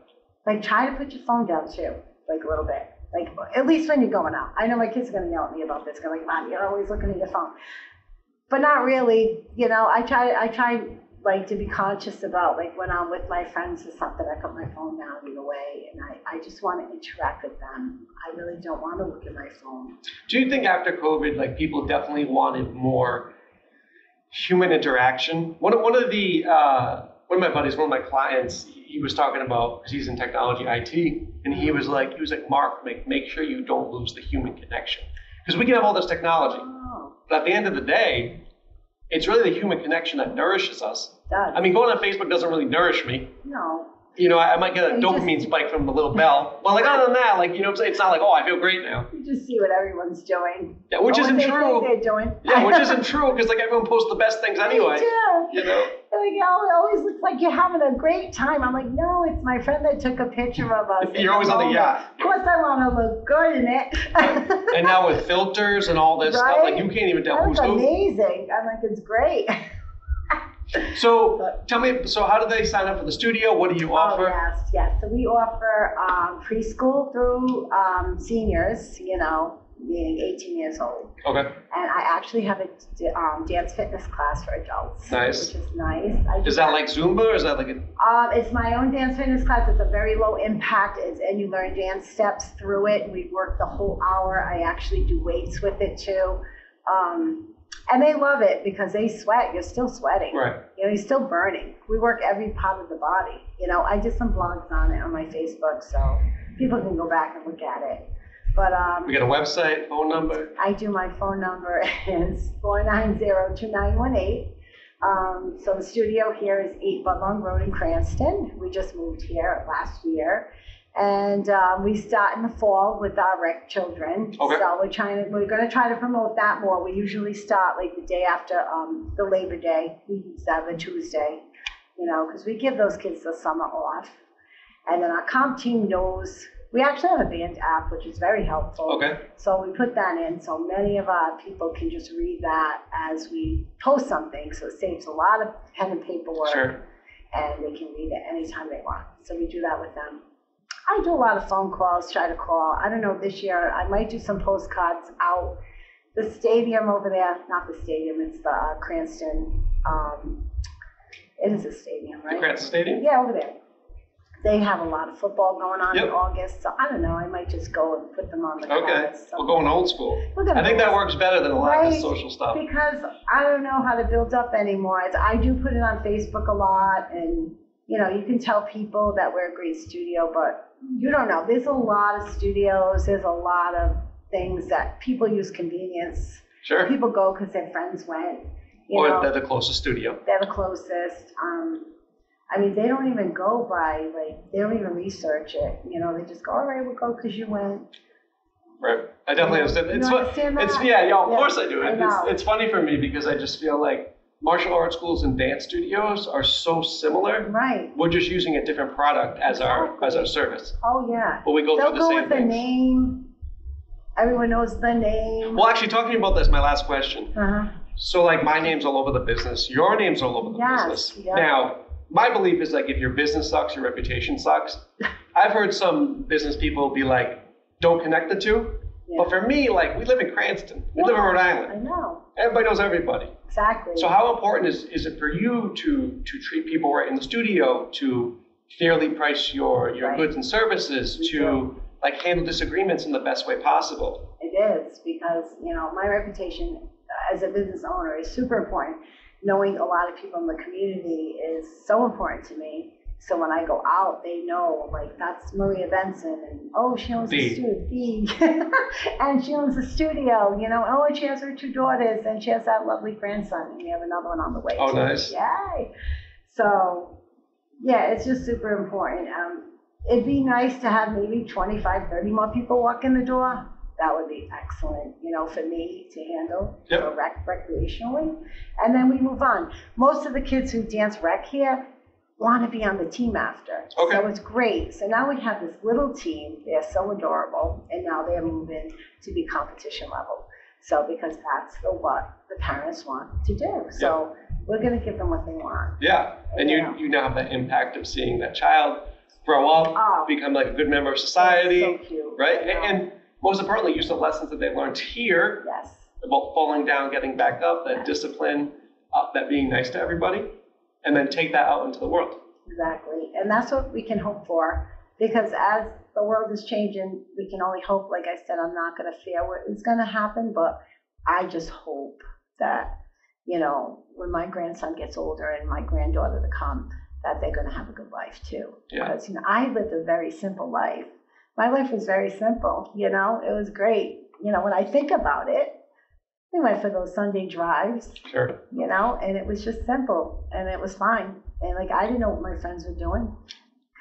Like, try to put your phone down too, like a little bit. Like, at least when you're going out. I know my kids are going to yell at me about this. They're like, Mom, you're always looking at your phone. But not really. I try like to be conscious about, like, when I'm with my friends or something, I put my phone down either way, and I just want to interact with them. I really don't want to look at my phone. Do you think after COVID, like, people definitely wanted more human interaction? One of my buddies, one of my clients, he was talking about, because he's in technology, IT, and he was like, Marc, make sure you don't lose the human connection. Because we can have all this technology, but at the end of the day, it's really the human connection that nourishes us. I mean, going on Facebook doesn't really nourish me. No. I might get a dopamine spike from the little bell. Well, like, other than that, like, it's not like, oh, I feel great now. You just see what everyone's doing. Yeah, which isn't true. They're doing. Yeah, which isn't true, because, like, everyone posts the best things anyway. They do. Like, it always looks like you're having a great time. I'm like, no, it's my friend that took a picture of us. You're always on the yacht. Of course I want to look good in it. And now with filters and all this stuff, like you can't even tell who's who. Amazing. I'm like, it's great. So tell me, so how do they sign up for the studio? What do you offer? Oh, yes. So we offer preschool through seniors, being 18 years old. Okay. And I actually have a dance fitness class for adults. Nice. Which is nice. Is that like Zumba or is that like a... It's my own dance fitness class. It's a very low impact, and you learn dance steps through it. We work the whole hour. I actually do weights with it too. And they love it because they sweat. You're still sweating. Right. You're still burning. We work every part of the body. I did some blogs on it on my Facebook, so people can go back and look at it. But we got a website, phone number? I do. My phone number is 490-2918. So the studio here is 8 Budlong Road in Cranston. We just moved here last year. And we start in the fall with our rec children. Okay. So we're going to try to promote that more. We usually start like the day after the Labor Day. We use that the Tuesday, because we give those kids the summer off. And then our comp team knows. We actually have a band app, which is very helpful. Okay. So we put that in, so many of our people can just read that as we post something. So it saves a lot of pen and paper work. Sure. And they can read it anytime they want. So we do that with them. I do a lot of phone calls, try to call. I don't know, this year I might do some postcards out. The stadium over there, not the stadium, it's the Cranston, it is a stadium, right? The Cranston Stadium? Yeah, over there. They have a lot of football going on Yep. in August, so I don't know, I might just go and put them on the cards. Okay, So. we're going old school. I think that works better than a lot of the social stuff. Because I don't know how to build up anymore. I do put it on Facebook a lot, and you can tell people that we're a great studio, but you don't know. There's a lot of studios. There's a lot of things that people use convenience. Sure. People go because their friends went. Or they're the closest studio. They're the closest. They don't even go by, they don't even research it. They just go, all right, we'll go because you went. Right. I definitely understand. Understand that? Of course I do. I It's funny for me because I just feel like martial arts schools and dance studios are so similar. Right. We're just using a different product as our service. Oh yeah. But we go They'll through the go same with the things. name. Everyone knows the name. Well, actually, talking about this, my last question. Uh-huh. So, my name's all over the business. Your name's all over the business. Yeah. Now, my belief is if your business sucks, your reputation sucks. I've heard some business people be like, don't connect the two. Yeah. But for me, we live in Cranston. We live in Rhode Island. I know. Everybody knows everybody. Exactly. So how important is it for you to treat people right in the studio, to fairly price your goods and services, to handle disagreements in the best way possible? It is, because my reputation as a business owner is super important. Knowing a lot of people in the community is so important to me. So when I go out, they know, that's Maria Benson, and she owns a studio, and she owns a studio, and she has her 2 daughters, and she has that lovely grandson, and we have another one on the way. Oh, too. nice. Yay. So, yeah, it's just super important. It'd be nice to have maybe 25, 30 more people walk in the door. That would be excellent, for me to handle for recreationally. And then we move on. Most of the kids who dance rec here want to be on the team after. Okay. So it's great. So now we have this little team. They're so adorable. And now they're moving to be competition level. So because that's what the parents want to do. So we're going to give them what they want. Yeah. And you now have that impact of seeing that child grow up, become a good member of society. So cute. Right? And most importantly, use the lessons that they learned here about falling down, getting back up, that discipline, that being nice to everybody, and then take that out into the world. Exactly. And that's what we can hope for, because as the world is changing, we can only hope. Like I said, I'm not going to fear what is going to happen, but I just hope that, when my grandson gets older and my granddaughter to come, that they're going to have a good life too. Yeah. Because, I lived a very simple life. My life was very simple, it was great. When I think about it, we went for those Sunday drives, sure. And it was just simple, and it was fine. And I didn't know what my friends were doing.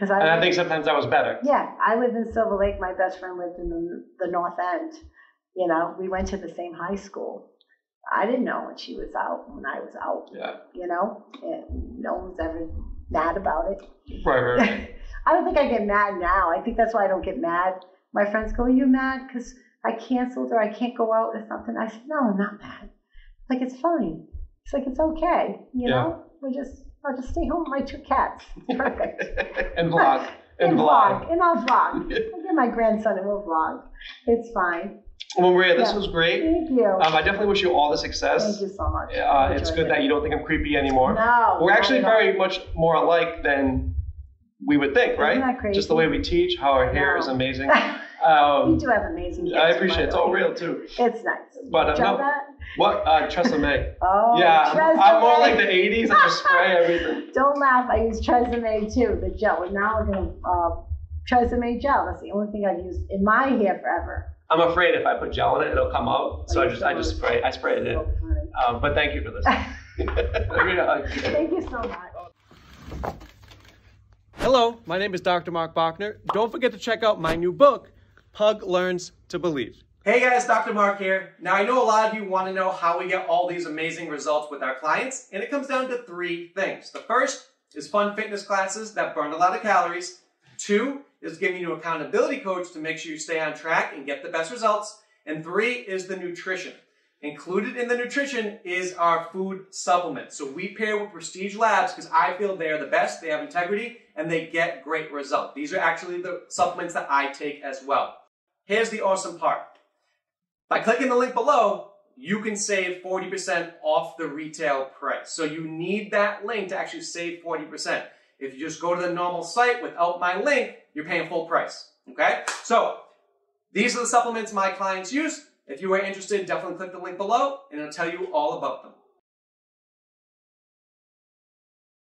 I think sometimes that was better. Yeah, I lived in Silver Lake. My best friend lived in the North End. We went to the same high school. I didn't know when she was out, when I was out. Yeah. And no one's ever mad about it. Right. I don't think I get mad now. I think that's why I don't get mad. My friends go, are you mad? Because I canceled or I can't go out or something. I said, no, I'm not mad. Like, it's fine. It's like, it's okay. You know, I'll just stay home with my 2 cats. It's perfect. And vlog. And vlog. And I'll vlog. I'll get my grandson and we'll vlog. It's fine. Well, Maria, this was great. Thank you. I definitely wish you all the success. Thank you so much. It's good that you don't think I'm creepy anymore. No. We're actually very much more alike than we would think, right? Isn't that crazy? Just the way we teach, how our hair is amazing. You do have amazing hair. I appreciate it. It's all real, too. It's nice. But Try that? What? Tresemme. Oh, yeah. Tresemme. I'm more like the 80s. I just spray everything. Don't laugh. I use Tresemme, too, the gel. And now we're going to Tresemme gel. That's the only thing I've used in my hair forever. I'm afraid if I put gel in it, it'll come out. So I just spray it in. But thank you for this. Thank you so much. Hello, my name is Dr. Marc Bochner. Don't forget to check out my new book, Pug Learns to Believe. Hey guys, Dr. Marc here. Now I know a lot of you want to know how we get all these amazing results with our clients, and it comes down to 3 things. The first is fun fitness classes that burn a lot of calories. 2 is giving you an accountability coach to make sure you stay on track and get the best results. And 3 is the nutrition. Included in the nutrition is our food supplements. So we pair with Prestige Labs because I feel they are the best, they have integrity, and they get great results. These are actually the supplements that I take as well. Here's the awesome part. By clicking the link below, you can save 40% off the retail price. So you need that link to actually save 40%. If you just go to the normal site without my link, you're paying full price, okay? So these are the supplements my clients use. If you are interested, definitely click the link below and it'll tell you all about them.